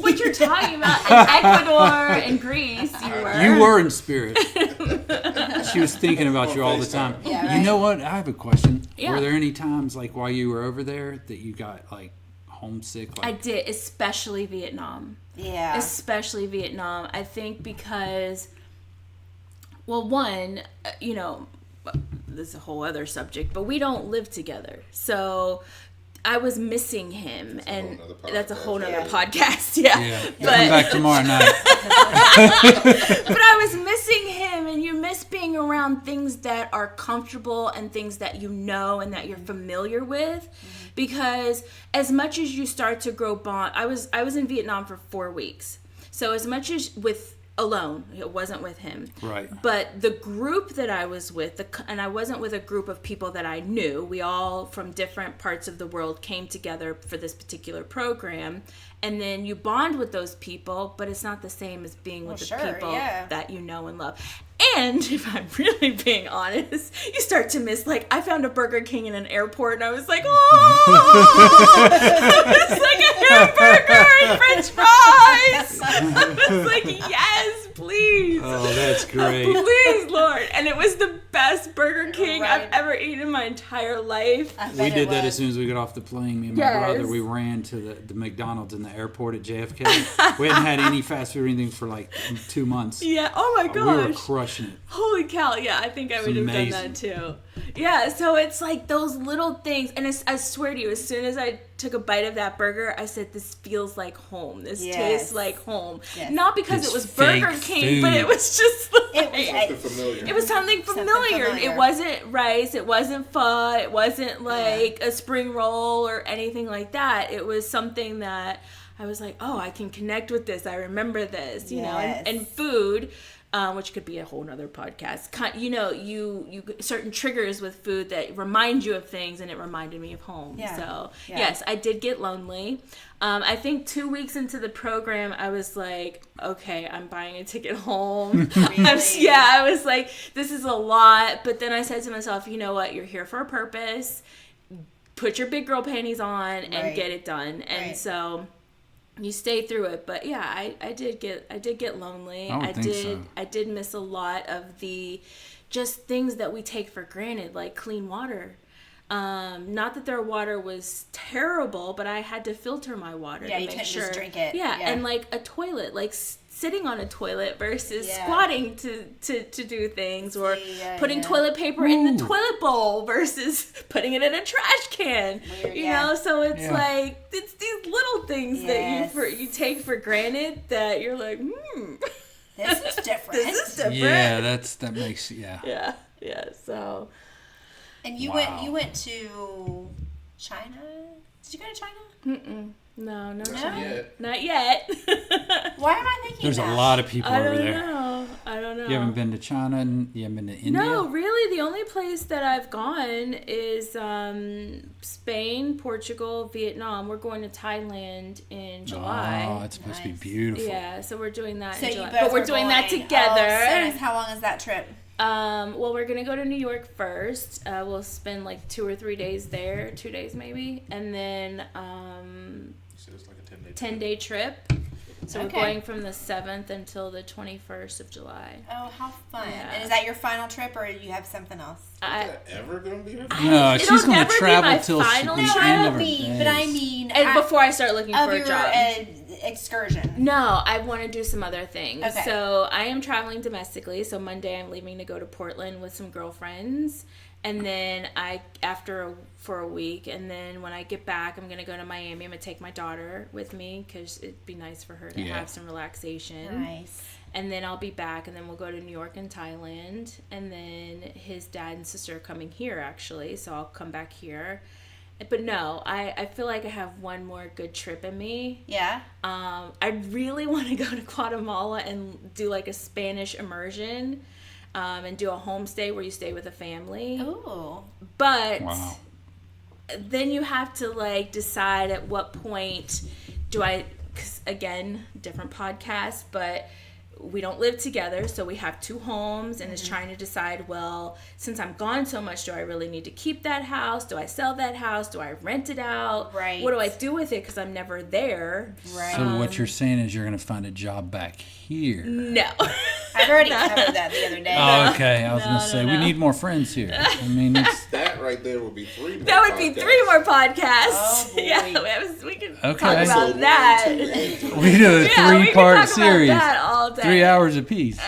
what you're talking about in Ecuador and Greece, You were in spirit. She was thinking about you all the time. Yeah, You right. know what? I have a question. Yeah. Were there any times, like, while you were over there that you got, like, homesick? Like, I did, especially Vietnam. Yeah. Especially Vietnam. I think because, well, one, you know, this is a whole other subject, but we don't live together. So I was missing him, and that's a whole nother podcast. Yeah. Come back tomorrow night. But I was missing him, and you miss being around things that are comfortable and things that you know and that you're familiar with. Because as much as you start to grow bond, I was in Vietnam for 4 weeks. So as much as with alone, it wasn't with him. Right. But the group that I was with, and I wasn't with a group of people that I knew. We all from different parts of the world came together for this particular program. And then you bond with those people, but it's not the same as being with the people that you know and love. And if I'm really being honest, you start to miss, like, I found a Burger King in an airport, and I was like, oh, it's like a hamburger and French fries. I was like, yes, please. Oh, that's great. Please, Lord. And it was the best Burger King I've ever eaten in my entire life. We did that as soon as we got off the plane. Me and my brother, we ran to the McDonald's in the airport at JFK. We hadn't had any fast food or anything for like 2 months. Yeah. Oh my gosh. We were crushing it. Holy cow. Yeah, I think I would have done that too. Yeah, so it's like those little things. And I swear to you, as soon as I took a bite of that burger, I said, this feels like home. This tastes like home. Yes. Not because it was Burger King, but it was just like... It was something familiar. It wasn't rice. It wasn't pho. It wasn't like a spring roll or anything like that. It was something that I was like, oh, I can connect with this. I remember this, you know, and food, which could be a whole nother podcast. You know, you certain triggers with food that remind you of things, and it reminded me of home. Yeah. So yes, I did get lonely. I think 2 weeks into the program, I was like, okay, I'm buying a ticket home. Really? I was like, this is a lot. But then I said to myself, you know what? You're here for a purpose. Put your big girl panties on and get it done. And so you stay through it. But yeah, I did get lonely. I did miss a lot of the just things that we take for granted, like clean water. Not that their water was terrible, but I had to filter my water to make sure. Just drink it. Yeah, and like a toilet, like sitting on a toilet versus squatting to do things, or putting toilet paper in the toilet bowl versus putting it in a trash can. Weird, you know, so it's like it's these little things that you take for granted that you're like, this is different. This is different. Yeah, that makes yeah. So. And you went to China? Did you go to China? No, Not China. yet. Not yet. Why am I thinking There's that? a lot of people over there. I don't know. You haven't been to China, and you haven't been to India? No, really. The only place that I've gone is Spain, Portugal, Vietnam. We're going to Thailand in July. Oh, it's supposed to be beautiful. Yeah, so we're doing that in July. But we're doing that together. Oh, how long is that trip? Well, we're gonna go to New York first. We'll spend like 2 or 3 days there, 2 days maybe, and then it's like a 10-day trip. So we're going from the 7th until the 21st of July. Oh, how fun! Yeah. And is that your final trip, or do you have something else? Is that ever gonna be her? No, she's going to travel till the final end of her days. But I mean, and before I start looking for a job. Excursion. No, I want to do some other things. Okay. So I am traveling domestically. So Monday I'm leaving to go to Portland with some girlfriends. and then for a week, and then when I get back, I'm gonna go to Miami. I'm gonna take my daughter with me because it'd be nice for her to have some relaxation. Nice. And then I'll be back, and then we'll go to New York and Thailand, and then his dad and sister are coming here actually, so I'll come back here. But no, I feel like I have one more good trip in me. Yeah. I really want to go to Guatemala and do like a Spanish immersion, and do a homestay where you stay with a family. Ooh. But Wow. then you have to like decide at what point do I, 'cause again, different podcast, but we don't live together, so we have two homes, and it's trying to decide, well, since I'm gone so much, do I really need to keep that house? Do I sell that house? Do I rent it out? Right. What do I do with it? Because I'm never there. Right. So what you're saying is you're going to find a job back here. No. I've already covered that the other day. Oh, okay. I was going No, to say, no. we need more friends here. I mean, it's... That right there would be 3 more. That would be 3 more podcasts. Oh, boy. Yeah, we can Okay. talk about Episode 1, that. 2, and 3. We do a Yeah, we can 3-part talk series. about that all day. 3 hours apiece.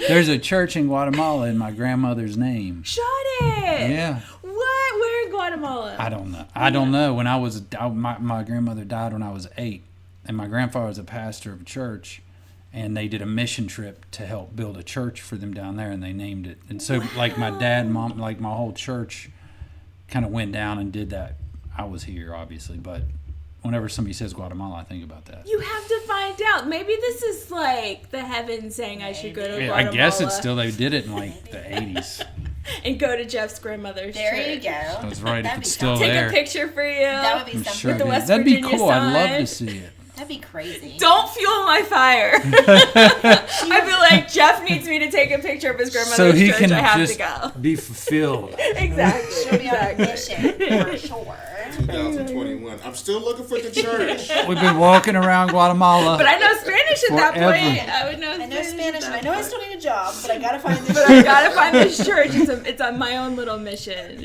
There's a church in Guatemala in my grandmother's name. Shut it. Yeah. What? Where in Guatemala? I don't know. I don't know. When my grandmother died when I was 8, and my grandfather was a pastor of a church, and they did a mission trip to help build a church for them down there, and they named it. And so, like my dad, mom, like my whole church, kind of went down and did that. I was here, obviously, but whenever somebody says Guatemala, I think about that. You have to find out. Maybe this is like the heavens saying I should go to Yeah, Guatemala. I guess it's still, they did it in like the 80s. And go to Jeff's grandmother's There church. you go. That's right. If That'd it's be still something. Take there. a picture for you. That would be I'm something. sure With the it is. West That'd be Virginia cool. I'd love sign. to see it. That'd be crazy. Don't fuel my fire. I feel like Jeff needs me to take a picture of his grandmother's So he church. can I have just to go. be fulfilled. Exactly. She'll be on a exactly. mission for sure. 2021. I'm still looking for the church. We've been walking around Guatemala. But I know Spanish at that Forever. point. I would know I Spanish. know Spanish, at and I that know I point. still need a job, but I gotta find this. But I gotta find this church. It's on my own little mission.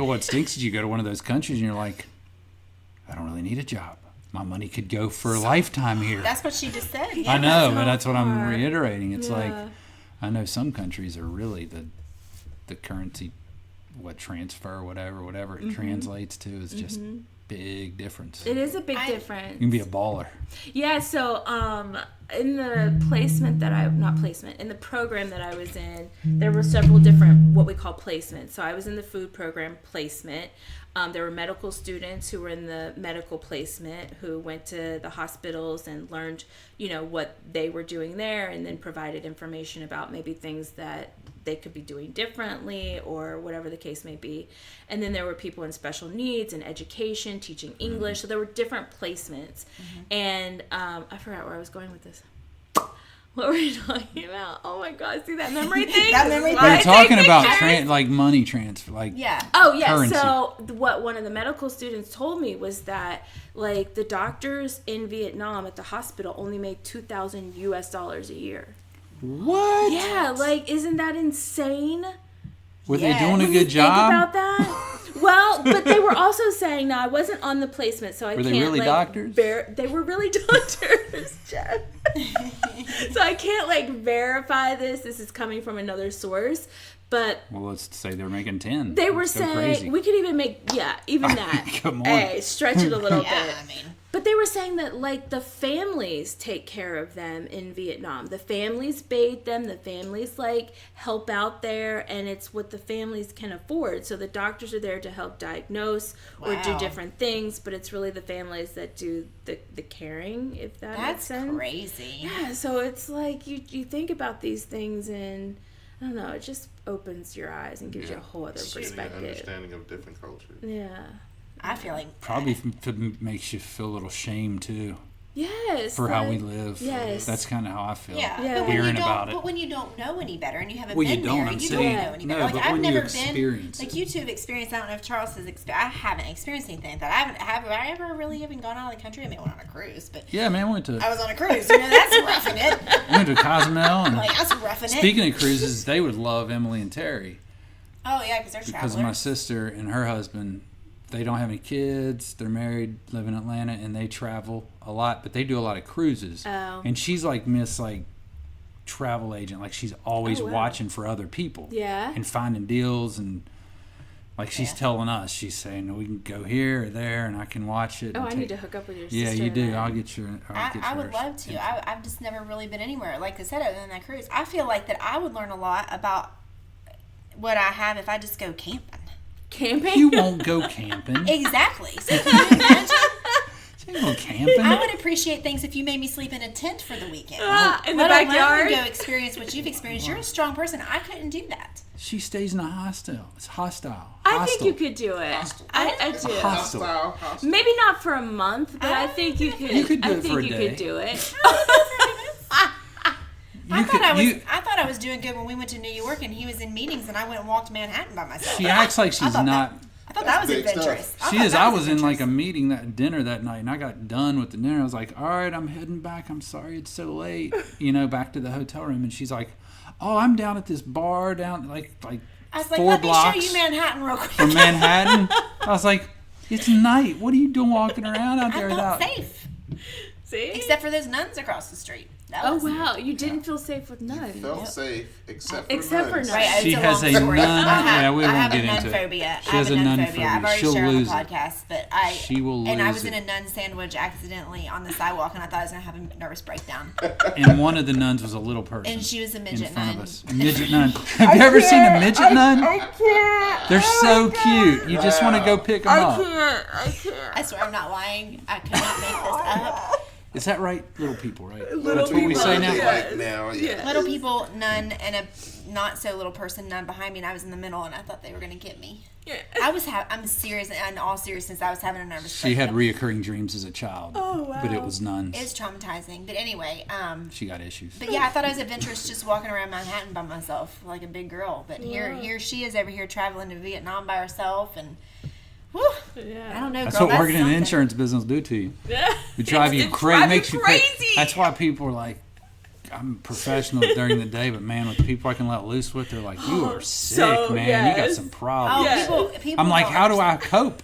What stinks is you go to one of those countries and you're like, I don't really need a job. My money could go for a lifetime here. That's what she just said. I know, so but that's what I'm far. reiterating. It's like, Yeah. I know some countries are really the currency, transfer, whatever it translates to is just big difference. It is a big difference. You can be a baller. Yeah, so in the in the program that I was in, there were several different what we call placements. So I was in the food program placement. There were medical students who were in the medical placement who went to the hospitals and learned, what they were doing there, and then provided information about maybe things that they could be doing differently or whatever the case may be. And then there were people in special needs and education, teaching English. So there were different placements. And I forgot where I was going with this. What were we talking about? Oh my God, see that memory thing? That memory This is thing. why We're I talking take about pictures. money transfer, Yeah. Oh yeah. currency. So what one of the medical students told me was that like the doctors in Vietnam at the hospital only made $2,000 a year. What? Yeah, like isn't that insane? Were Yes. they doing a When you good job? Think about that. Well, but they were also saying, now I wasn't on the placement, so I Were they can't really like doctors? they were really doctors, Jeff. So I can't like verify this. This is coming from another source, but Well, let's say they're making 10. they were Let's go saying crazy. we could even make even that. Come on. Hey, stretch it a little Yeah, bit. I mean. But they were saying that like the families take care of them in Vietnam. The families bathe them, the families like help out there, and it's what the families can afford. So the doctors are there to help diagnose or do Wow. different things, but it's really the families that do the caring, if that makes That's sense. crazy. Yeah, so it's like you think about these things and I don't know, it just opens your eyes and gives you a whole other Getting an perspective. understanding of different cultures. Yeah. I feel like Probably makes you feel a little shame, too, Yes. for how we like- live. Yes. That's kind of how I feel. Yeah, Yeah. but when you Hearing don't, about it. but when you don't know any better and you haven't Well, you been don't, there, I'm you saying. don't know any No, better. Like but I've when you never been, experience like it. you two have experienced. I don't know if Charles has. I haven't experienced anything like that. Have I ever really even gone out of the country? I mean, I went on a cruise, but Yeah, man, I went to I was on a cruise. That's roughing it. Cozumel. And Like that's roughing it. speaking of cruises, they would love Emily and Terry Oh yeah, because they're because travelers. my sister and her husband, they don't have any kids. They're married, live in Atlanta, and they travel a lot, but they do a lot of cruises. Oh. And she's like Miss like travel agent. Like she's always Oh, wow. watching for other people. Yeah. And finding deals, and like she's telling us, she's saying we can go here or there, and I can watch it. Oh, and I need to hook up with your sister. Yeah, you do. then. I'll get your. I would love to. I've just never really been anywhere, like I said, other than that cruise. I feel like that I would learn a lot about what I have if I just go camping. Camping? You won't go camping. Exactly. So can you imagine? You won't go camping. I would appreciate things if you made me sleep in a tent for the weekend. In the Let alone backyard? go experience what you've experienced. You're a strong person. I couldn't do that. She stays in a hostel. It's hostile. I think you could do it. I do. Hostel. Hostile. Maybe not for a month, but I think you could. You could do I it think for a you day. could do it. I thought I was doing good when we went to New York and he was in meetings and I went and walked Manhattan by myself. She acts like she's not. I thought that was That's big adventurous. stuff. She is. I was in like a meeting, dinner that night, and I got done with the dinner. I was like, all right, I'm heading back. I'm sorry it's so late. Back to the hotel room. And she's like, oh, I'm down at this bar down like I was like, 4 let me blocks show you Manhattan real quick. from Manhattan. I was like, it's night. What are you doing walking around out there I felt without? safe. See? Except for those nuns across the street. That Oh was, wow, you didn't feel safe with nuns. Felt safe, except for Except for nuns. nuns. Right, She it's has long a story. nun. I We won't have get a nun into it. phobia. She I have has a a nun nun phobia. I've phobia. already She'll shared on the lose it. podcast, but She will and I lose was in it. a nun sandwich accidentally on the sidewalk, and I thought I was gonna have a nervous breakdown. And one of the nuns was a little person. And she was a in midget front nun. of us. A midget nun. Have you ever seen a midget nun? I can't. They're so cute. You just want to go pick them up. I can't. I swear I'm not lying. I could not make this up. Is that right? Little people, right? Little That's what we people, say now? yeah. Like now, yeah. Little people, nun, and a not so little person, nun behind me, and I was in the middle, and I thought they were gonna get me. Yeah. I'm serious, in all seriousness, I was having a nervous She had breakdown. reoccurring dreams as a child. Oh, wow. But it was nuns. It's traumatizing, but anyway, She got issues. but yeah, I thought I was adventurous just walking around Manhattan by myself like a big girl. But here she is over here traveling to Vietnam by herself, and whew, Yeah. I don't know. That's girl, what working in the something. insurance business do to you. Yeah. It drive you It crazy. drive Makes you you crazy. crazy. That's why people are like, I'm professional during the day, but man, with the people I can let loose with, they're like, you are sick, So, man. You got yes. some Oh, problems. Yeah. people I'm like, don't how do I understand. cope?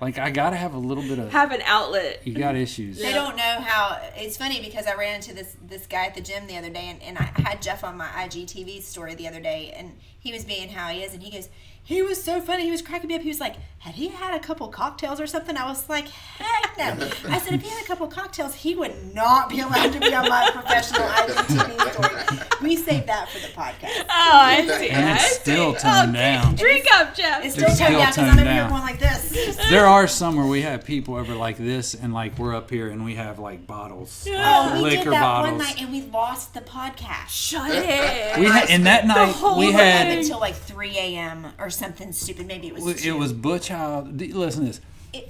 Like, I got to have a little bit of, Have an outlet. you got issues. They don't know how. It's funny because I ran into this guy at the gym the other day, and I had Jeff on my IGTV story the other day, and he was being how he is, and he goes, he was so funny. He was cracking me up. He was like, had he had a couple cocktails or something? I was like, heck no. I said, if he had a couple cocktails, he would not be allowed to be on my professional IGTV story. We saved that for the podcast. Oh, I see. And it's I still see. toned Okay. down. Drink up, Jeff. It's still It's toned still down because I'm toned over here down. going like this. There are some where we have people over like this, and like we're up here and we have like bottles, Oh, we liquor did that bottles. one night, and we lost the podcast. Shut it. We had, and that night whole we We were had up until like 3 a.m. or something stupid. Maybe it was 2. it was Butch House. Listen to this.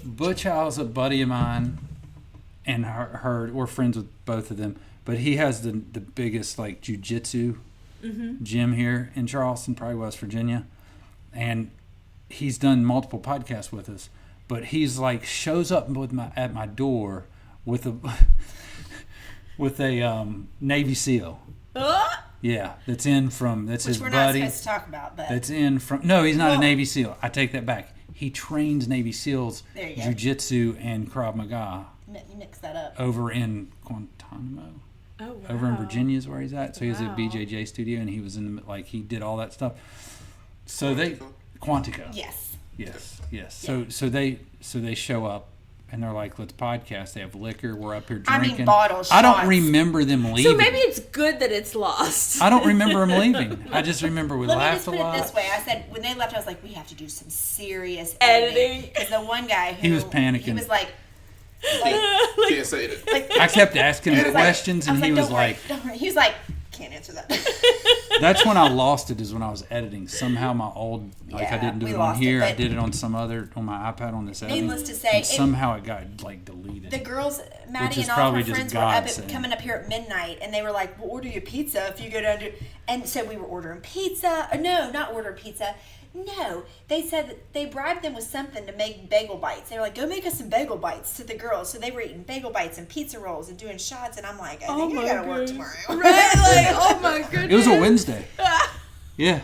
Butch House, a buddy of mine, and her we're friends with both of them. But he has the biggest like jujitsu gym here in Charleston, probably West Virginia, and he's done multiple podcasts with us. But he's like shows up at my door with a Navy SEAL. Yeah, that's Which his we're buddy. not supposed to talk about, but That's in from. No, he's not Well- a Navy SEAL. I take that back. He trains Navy SEALs There you go. jiu-jitsu and Krav Maga you mix that up. over in Guantanamo. Oh, wow. Over in Virginia is where he's at. So he was Wow. at BJJ studio, and he was in the like he did all that stuff. So they Quantico. Yes. Yes. So they show up. And they're like, let's podcast. They have liquor. We're up here I mean, drinking. bottles, I don't shots. remember them leaving. So maybe it's good that it's lost. I don't remember them leaving. I just remember we Let me laughed just a put lot. it this way. I said, when they left, I was like, we have to do some serious Editing. Because the one guy who... He was panicking. He was like... Can't say that. I kept asking him I was like- questions, I was and he was "Don't worry, like, don't worry." He was like, can't answer that. that's when I lost it, is when I was editing. Somehow my old, like I Yeah, didn't do we it on lost it, here. I but- did it on some other, on my iPad on this editing. Needless to say, and it- somehow it got like deleted. The girls, Maddie is and all of probably her just friends were God up saying. coming up here at midnight, and they were like, "We'll order you pizza if you go down to." And so we were ordering pizza. No, not ordering pizza. No, they said that they bribed them with something to make bagel bites. They were like, "Go make us some bagel bites" to the girls. So they were eating bagel bites and pizza rolls and doing shots. And I'm like, I think I gotta work tomorrow. Right? Like, oh my goodness. It was a Wednesday. Yeah.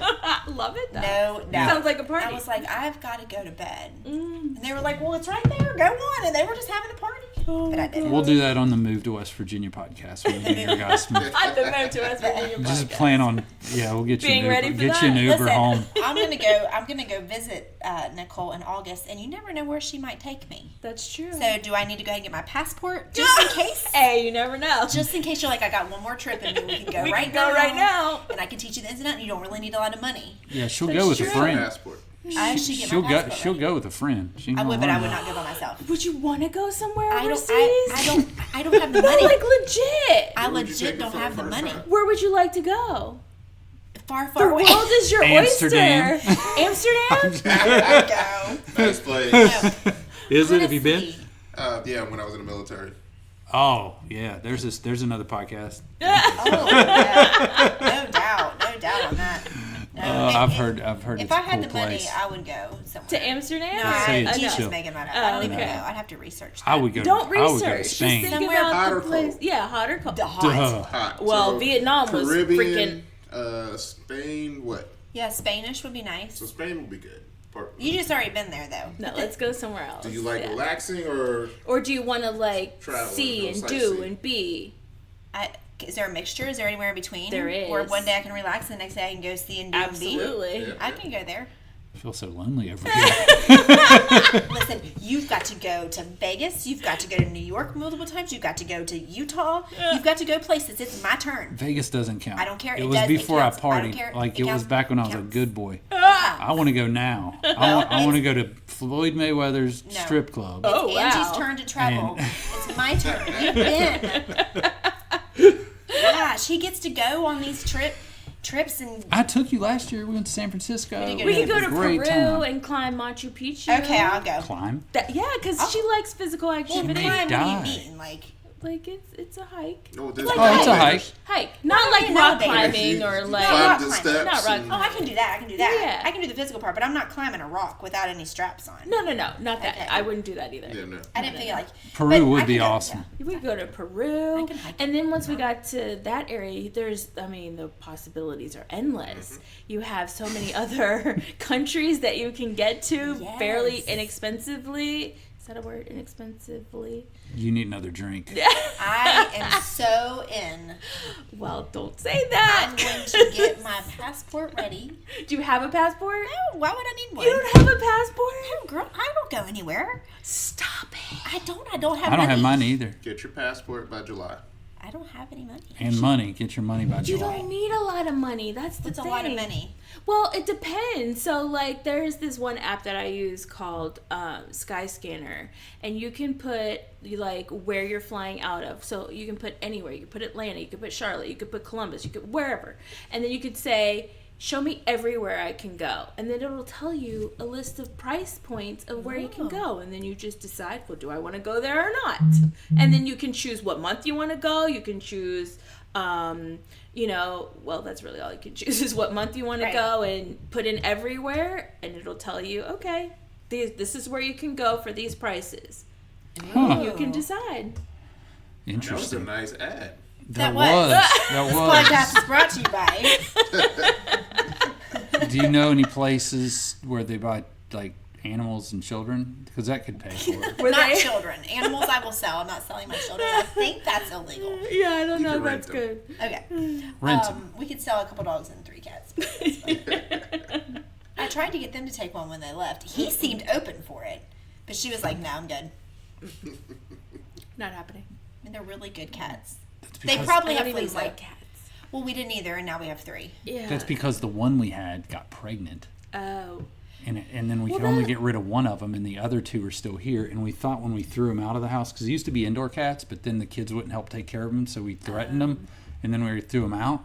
Love it though. No doubt. Sounds like a party. I was like, I've got to go to bed. And they were like, well, it's right there. Go on. And they were just having a party. but I didn't. We'll do that on the Move to West Virginia podcast. When we do your guys' move. On the Move to West Virginia Just podcast. plan on, we'll get you Being an ready Uber, for get you an that. Uber Listen, home. I'm gonna go visit Nicole in August, and you never know where she might take me. That's true. So do I need to go ahead and get my passport just in case? Hey, you never know. Just in case you're like, I got one more trip and we can go We right can go right now. and I can teach you the ins and outs. And you don't really need a lot of money. Yeah, she'll go with a true. friend. Passport. I should get She'll my go. passport. She'll ready. go with a friend. She ain't I gonna would, but I run would it. not go by myself. Would you want to go somewhere I overseas? don't have the No, money. like legit. I Where would you legit take her don't for have the first money. time? Where would you like to go? Far, The far away. world is your Amsterdam. oyster. Amsterdam? There we go. Nice place. No, Is it? Have you been? honestly, Yeah, when I was in the military. Oh yeah. There's another podcast. Oh, yeah. No doubt on that. No, I've heard If it's I a had cool the money, place. I would go somewhere. To Amsterdam? No, say it's she's chill. just making that up. I don't even okay. know. I'd have to research that. I would go. Don't I would go to research. Just Spain. think Somewhere about hot the or place. cold? Yeah, hot or cold. The hot. Duh. Hot. Well, Vietnam was Caribbean, Spain, what? Yeah, Spanish would be nice. So Spain would be good. You just already been there though. No, let's go somewhere else. Do you like Yeah. relaxing or Or do you want to like Travel, see go and sightsee. do and be? Is there a mixture? Is there anywhere in between? There is. Where one day I can relax, and the next day I can go see and do and be? Absolutely. Yeah. I can go there. I feel so lonely over here. Listen, you've got to go to Vegas. You've got to go to New York multiple times. You've got to go to Utah. You've got to go places. It's my turn. Vegas doesn't count. I don't care. It It was does. It before I counts. I don't partied. care. Like It it was counts. back when I was It a counts. good boy. Ah. I want to go now. I want to go to Floyd Mayweather's No. strip club. Oh, It's wow. Angie's turn to travel. And- It's my turn. You've been. Gosh, he gets to go on these trips and. I took you last year. We went to San Francisco. We did We Yeah, could go had to a Peru great time. and climb Machu Picchu. Okay, I'll go. Climb. Yeah, because she likes physical Well, activity. climb, what do die. you mean? Like, Like it's a hike. no? There's Like Oh, it's a elevators. hike. Hike, not like an rock elevator. climbing You or like. climb rock the climbing. steps. Not rock and- oh, I can do that. I can do that. Yeah. I can do the physical part, but I'm not climbing a rock without any straps on. No, not that. Okay. I wouldn't do that either. Yeah, no. I didn't think like Peru but would I be can go- awesome. We could go to Peru, I can hike and then once we got to that area, the possibilities are endless. You have so many other countries that you can get to fairly Yes. inexpensively. Is that a word? Inexpensively? You need another drink. I am so in. Well, don't say I'm that. going to get my passport ready. Do you have a passport? No, why would I need one? You don't have a passport? No, girl, I don't go anywhere. Stop it. I don't have I don't money. have mine either. Get your passport by July. I don't have any money. And money. Get your money by You July. don't need a lot of money. That's the It's a thing. lot of money. Well, it depends. So, like, there's this one app that I use called Skyscanner, and you can put like where you're flying out of. So you can put anywhere. You can put Atlanta. You can put Charlotte. You could put Columbus. You could wherever, and then you could say, "Show me everywhere I can go," and then it'll tell you a list of price points of where you can go, and then you just decide, well, do I want to go there or not? And then you can choose what month you want to go. You can choose. Well, that's really all you can choose is what month you want to Right. go and put in everywhere, and it'll tell you, okay, this is where you can go for these prices. Huh. You can decide. That was a Interesting. nice ad. That was. was. This That podcast is brought to you by. was. Do you know any places where they buy like animals and children? Because that could pay for it. Were Not they? children. Animals I will sell. I'm not selling my children. I think that's illegal. Yeah, I don't know. can rent That's them. good. Okay. Rent 'em. We could sell a couple dogs and 3 cats. I tried to get them to take one when they left. He seemed open for it, but she was like, "No, I'm good." Not happening. I mean, they're really good cats. That's They because, probably I have don't even fleas. like Though. cats. Well, we didn't either, and now we have 3. Yeah. that's because the one we had got pregnant. Oh. And then we Well, could only that- get rid of one of them, and the other 2 are still here. And we thought when we threw them out of the house, because it used to be indoor cats, but then the kids wouldn't help take care of them, so we threatened them, and then we threw them out.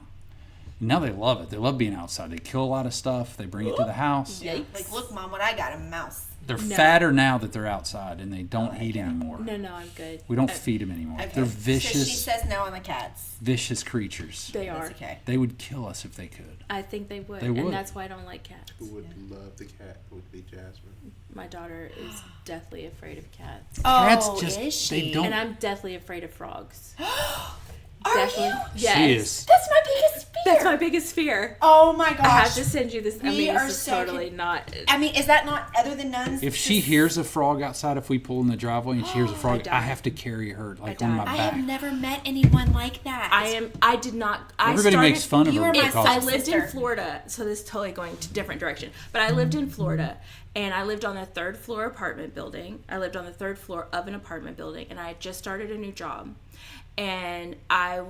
And now they love it. They love being outside. They kill a lot of stuff. They bring it to the house. Yeah. Like, look, Mom, what I got, a mouse. They're No. fatter now that they're outside, and they don't eat anymore. No, I'm good. We don't feed them anymore. Okay. They're So she vicious, says no on the cats. vicious creatures. They are. That's okay. They would kill us if they could. I think they would. They would. And that's why I don't like cats. Who would love the cat would be Jasmine. My daughter is deathly afraid of cats. Cats Oh, just- is they she? don't- And I'm deathly afraid of frogs. Are Definitely. you? Yes. She is. That's my biggest fear. That's my biggest fear. Oh my gosh. I have to send you this. I We mean, are this is so totally not. I mean, is that not other than nuns? If she hears a frog outside, if we pull in the driveway and she hears a frog, die. I have to carry her like on my I back. have never met anyone like that. I did not. Everybody makes fun of you her are my because I lived sister. in Florida, so this is totally going to different direction. But I lived in Florida, and I lived on the 3rd floor apartment building. I lived on the 3rd floor of an apartment building, and I had just started a new job. And I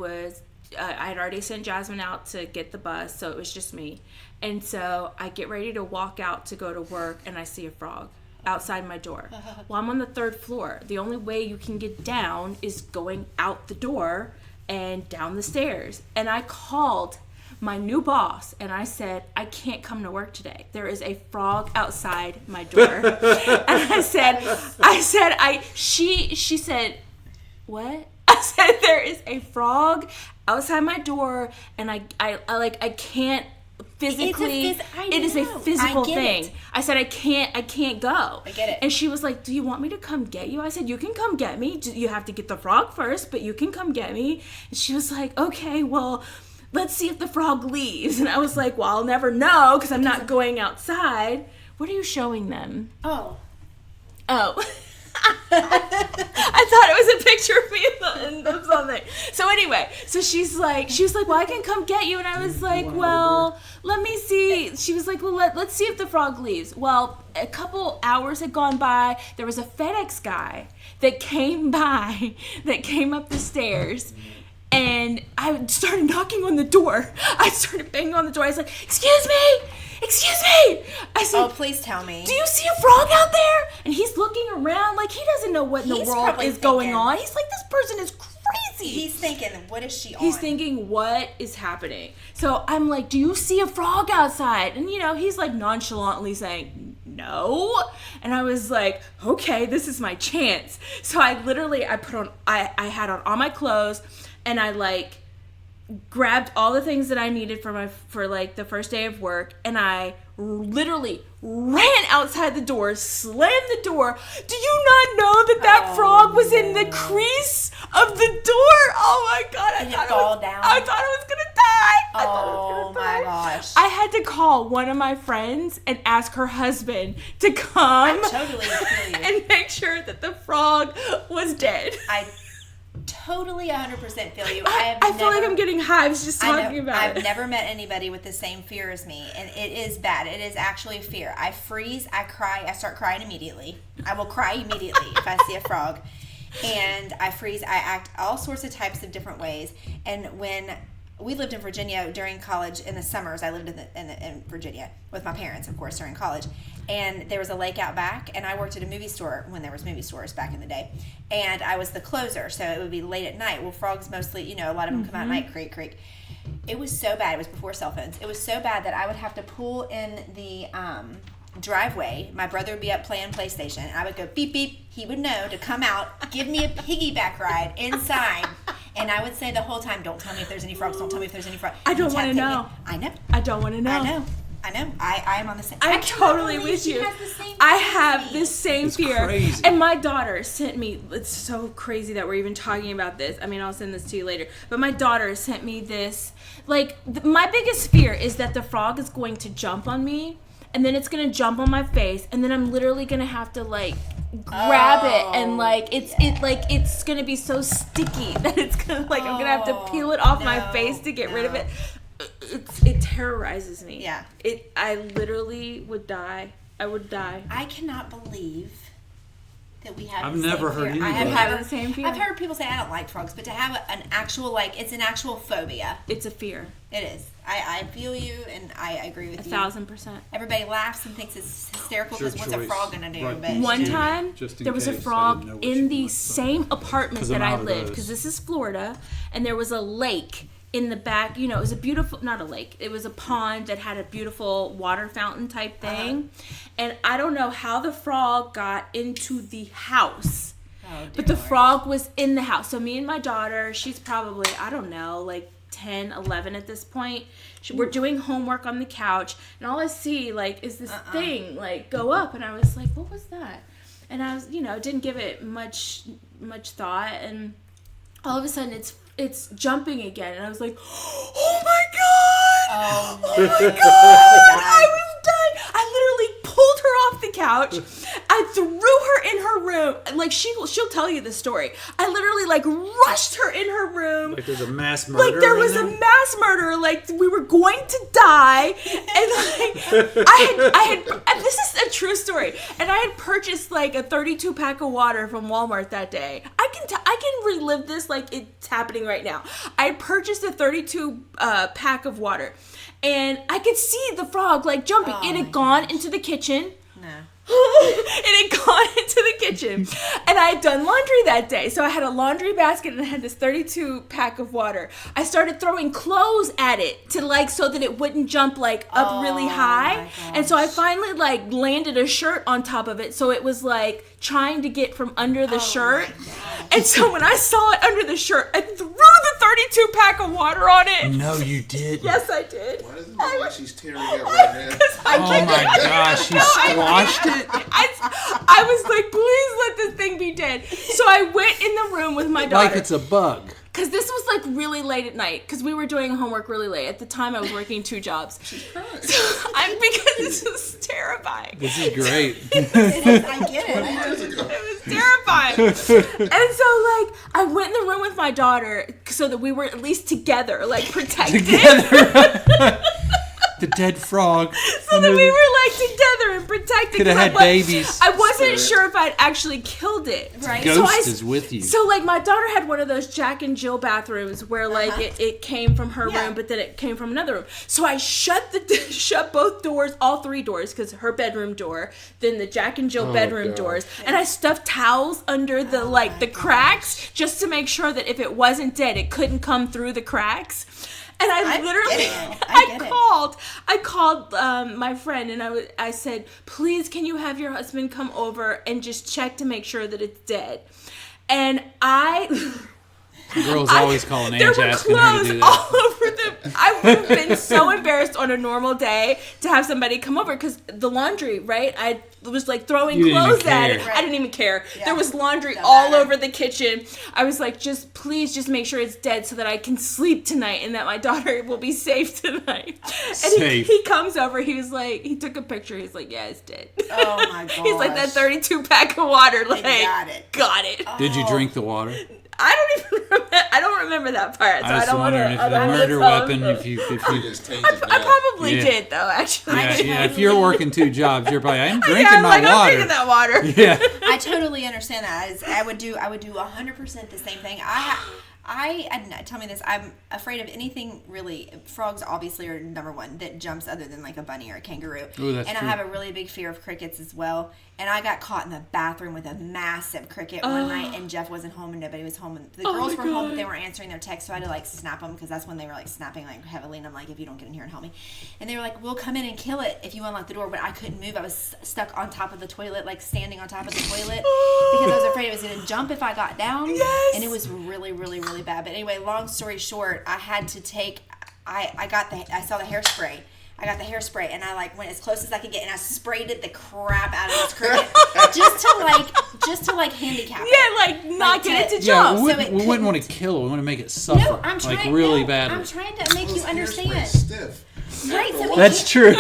had already sent Jasmine out to get the bus, so it was just me. And so I get ready to walk out to go to work, and I see a frog outside my door. Well, I'm on the 3rd floor. The only way you can get down is going out the door and down the stairs. And I called my new boss and I said, I can't come to work today. There is a frog outside my door. And she said, what? I said, there is a frog outside my door, and I can't physically. It is a physical thing. It. I said, I can't go. I get it. And she was like, do you want me to come get you? I said, you can come get me. You have to get the frog first, but you can come get me. And she was like, okay, well, let's see if the frog leaves. And I was like, well, I'll never know because I'm not going outside. What are you showing them? Oh. I thought it was a picture of me in something. So anyway, so she was like, well, I can come get you. And I was like, well, let me see. She was like, well, let's see if the frog leaves. Well, a couple hours had gone by. There was a FedEx guy that came up the stairs. And I started knocking on the door. I started banging on the door. I was like, excuse me. I said, oh, please tell me. Do you see a frog out there? And he's looking around like he doesn't know what in the world is going on. He's like, this person is crazy. He's thinking, what is she on? He's thinking, what is happening? So I'm like, do you see a frog outside? And he's like nonchalantly saying, no. And I was like, okay, this is my chance. So I had on all my clothes, and I like grabbed all the things that I needed for the first day of work, and I literally ran outside the door, slammed the door. Do you not know that frog was in the crease of the door? Oh my God! I thought I was gonna die. Oh my gosh! I had to call one of my friends and ask her husband to come and make sure that the frog was dead. I totally 100% feel you. I feel like I'm getting hives just talking about it. I've never met anybody with the same fear as me, and it is bad. It is actually fear. I freeze, I cry, I start crying immediately. I will cry immediately if I see a frog, and I freeze. I act all sorts of types of different ways. And when we lived in Virginia during college in the summers, I lived in Virginia with my parents, of course, during college. And there was a lake out back, and I worked at a movie store when there was movie stores back in the day. And I was the closer, so it would be late at night. Well, frogs mostly, a lot of them come out at night, creak, creak. It was so bad. It was before cell phones. It was so bad that I would have to pull in the driveway. My brother would be up playing PlayStation, and I would go beep, beep. He would know to come out, give me a piggyback ride inside. And I would say the whole time, don't tell me if there's any frogs, don't tell me if there's any frogs. I don't want to know. I know. I don't want to know. I know. I am on the same. I'm totally with you. I have the same fear. Crazy. And my daughter sent me, it's so crazy that we're even talking about this. I mean, I'll send this to you later. But my daughter sent me this. Like, my biggest fear is that the frog is going to jump on me. And then it's going to jump on my face. And then I'm literally going to have to, like, grab it. And, like, it's going to be so sticky that it's going to, like, I'm going to have to peel it off my face to get rid of it. It terrorizes me. Yeah. I literally would die. I would die. I cannot believe that we have. I've the never same heard fear. anybody have the same fear. I've heard people say I don't like frogs, but to have an actual it's an actual phobia. It's a fear. It is. I feel you, and I agree with you. 1,000%. Everybody laughs and thinks it's hysterical because what's a frog gonna do? Right. But One time, Just in there was a case, I frog didn't know what in you the meant, same apartment 'Cause that I'm I out of lived, those. because this is Florida, and there was a lake in the back. It was a beautiful, not a lake, it was a pond that had a beautiful water fountain type thing. And I don't know how the frog got into the house. But the frog was in the house. So me and my daughter, she's probably, I don't know, like 10, 11 at this point. We're doing homework on the couch, and all I see, like, is this thing, like, go up. And I was like, what was that? And I was, didn't give it much thought. And all of a sudden, it's jumping again. And I was like, oh my Oh, Oh my god! I was dying. I literally pulled her off the couch. I threw her in her room. Like she'll tell you the story. I literally like rushed her in her room. Like there's a mass murder. Like there was a mass murder. Like we were going to die. And like I had and this is a true story. And I had purchased like a 32 pack of water from Walmart that day. I can relive this like it's happening right now. I had purchased a 32 pack of water. And I could see the frog like jumping. It had gone into the kitchen. no. It had gone into the kitchen. And I had done laundry that day. So I had a laundry basket and I had this 32 pack of water. I started throwing clothes at it to like so that it wouldn't jump like up really high. And so I finally like landed a shirt on top of it. So it was like trying to get from under the shirt. And so when I saw it under the shirt, I threw the 32 pack of water on it. No, you did. Yes, I did. Why does it look like she's tearing up right now? Oh my gosh, she squashed it. I was like, please let this thing be dead. So I went in the room with my daughter. Like it's a bug. Because this was like really late at night. Because we were doing homework really late. At the time, I was working 2 jobs. Because this was terrifying. This is great. It is, I get it. It was terrifying. And so, like, I went in the room with my daughter so that we were at least together, like, protected. Together. The dead frog. So that we were, like, together and protected. Could have had babies. I wasn't sure if I'd actually killed it. Right. Ghost is with you. So, like, my daughter had one of those Jack and Jill bathrooms where, like, it came from her room, but then it came from another room. So I shut both doors, all 3 doors, because her bedroom door, then the Jack and Jill bedroom doors, and I stuffed towels under the, the cracks just to make sure that if it wasn't dead, it couldn't come through the cracks. And I literally, I called my friend and I said, please, can you have your husband come over and just check to make sure that it's dead? And Girls always calling Ange asking her to do that. All over I would have been so embarrassed on a normal day to have somebody come over because the laundry, right? I was like throwing clothes at it. Right. I didn't even care. Yeah. There was laundry Doesn't all matter. over the kitchen. I was like, please make sure it's dead so that I can sleep tonight and that my daughter will be safe tonight. And Safe. he comes over. He was like, he took a picture. He's like, yeah, it's dead. Oh my gosh. He's like, that 32 pack of water. Like, got it. Did you drink the water? I don't remember that part. So I was don't want to. wondering if the murder weapon, if you Just tainted I now. probably Yeah. did though. Actually, yeah, if you're working 2 jobs, you're probably, I'm drinking I'm my like, I'm water. drinking that water. Yeah. I totally understand that. I would do 100% the same thing. Tell me this. I'm afraid of anything really. Frogs obviously are number one that jumps other than like a bunny or a kangaroo. Ooh, that's and true. I have a really big fear of crickets as well. And I got caught in the bathroom with a massive cricket one night, and Jeff wasn't home and nobody was home. And the girls were home, but they weren't answering their texts, so I had to like snap them because that's when they were like snapping like heavily. And I'm like, if you don't get in here and help me, and they were like, we'll come in and kill it if you unlock the door. But I couldn't move. I was stuck on top of the toilet, like standing on top of the toilet because I was afraid it was going to jump if I got down. Yes. And it was really, really, really bad. But anyway, long story short, I had to take. I saw the hairspray. I got the hairspray and I like went as close as I could get and I sprayed it the crap out of this cricket just to handicap it. Yeah, like not get it to Yeah, jump. we wouldn't want to kill it. We want to make it suffer. No, I'm trying. like really no, badly. I'm trying to make you Hairspray understand. Stiff. Right? So That's true.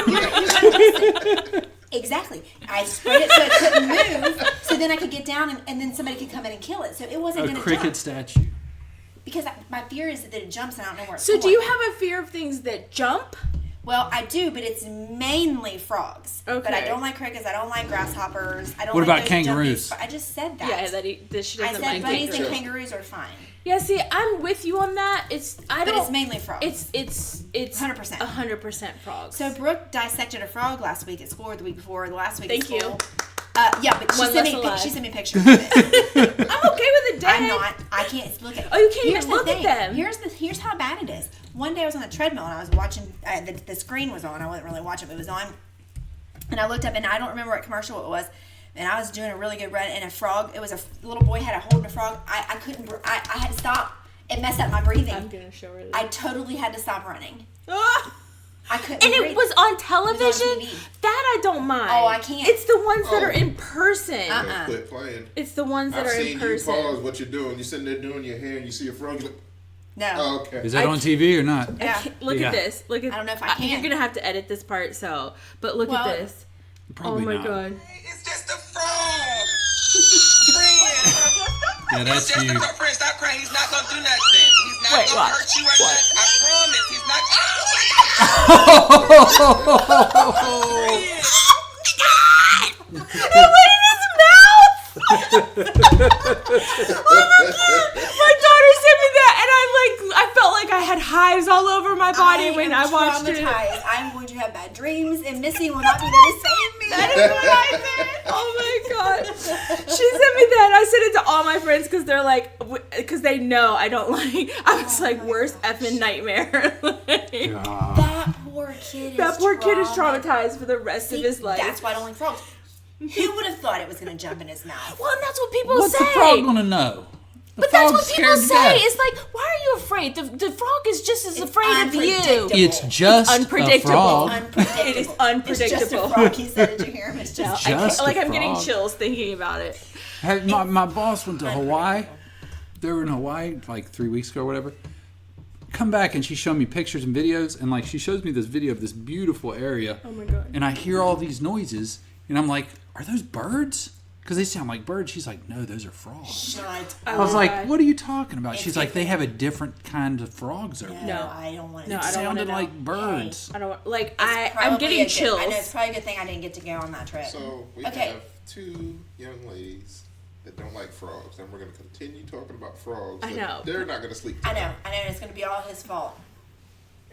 Exactly. I sprayed it so it couldn't move, so then I could get down and then somebody could come in and kill it. So it wasn't A going to cricket jump. statue. Because my fear is that it jumps and I don't know where it's So going. do you have a fear of things that jump? Well, I do, but it's mainly frogs. Okay. But I don't like crickets. I don't like grasshoppers. I don't What like about those kangaroos? jumpy- I just said that. Yeah, that she I doesn't said mind bunnies kangaroos. and kangaroos are fine. Yeah, see, I'm with you on that. But it's mainly frogs. It's 100%. 100% frogs. So Brooke dissected a frog last week at school, or the week before, the last week Thank at school. you. Yeah, but One less she alive. sent me pictures of it. I'm okay with it dead. I'm not. I can't look at. Oh, you can't Here's even the look at thing. them. Here's how bad it is. One day I was on the treadmill and I was watching. The screen was on. I wasn't really watching, but it was on. And I looked up and I don't remember what commercial it was. And I was doing a really good run and a frog. It was a little boy had a hold of a frog. I couldn't. I had to stop. It messed up my breathing. I'm gonna show her this. I totally had to stop running. Ah! I couldn't. And breathe. it was on television. TV. That I don't mind. Oh, I can't. It's the ones that Oh. are in person. Uh-uh. Quit playing. It's the ones that I've are seen in you person. pause what you're doing. You're sitting there doing your hair and you see a frog. You're like, No. Oh, okay. Is that on TV or not? Yeah. Look Yeah. at this. Look at. I don't know if I can. You're gonna have to edit this part. But look Well, at this. Probably Oh my not. god. It's just a frog. Friend. Yeah, that's Just you. a friend. Stop crying. He's not gonna do nothing. He's not Wait, gonna what? hurt you or nothing. I promise. He's not. My daughter sent me that, and I felt like I had hives all over my body when I watched it. traumatized. I'm going to have bad dreams, and Missy will not be there to save me. That is what I said. Oh my god. She sent me that. I sent it to all my friends because they're like, because they know I don't like. I was like, worst effing nightmare. Like, That poor kid is that poor kid is traumatized for the rest of his life. That's why I don't like frogs. Who would have thought it was going to jump in his mouth? Well, and that's what people What's say. the frog gonna know? The But that's frog's what people scared to say. death. It's like, why are you afraid? The frog is just as It's afraid of you. unpredictable. It's just a Unpredictable. frog. Unpredictable. It is It's just unpredictable. a frog. He said it. Did you hear him? It's just. It's just a I'm getting frog. chills thinking about it. My boss went to Hawaii. They were in Hawaii like 3 weeks ago or whatever. Come back and she showed me pictures and videos, and like she shows me this video of this beautiful area. Oh my god. And I hear all these noises, and I'm like, "Are those birds?" Because they sound like birds. She's like, "No, those are frogs." Shut I was Oh, like, God. "What are you talking about?" It's She's like, "They have a different kind of frogs over there." No, I don't want to. No, It I don't wanna Sounded know. like birds. I don't like. It's I'm probably getting a good- chills. I know it's probably a good thing I didn't get to go on that trip. So we Okay. have two young ladies that don't like frogs, and we're going to continue talking about frogs. I but know. They're not going to sleep. I know. tonight. I know. It's going to be all his fault.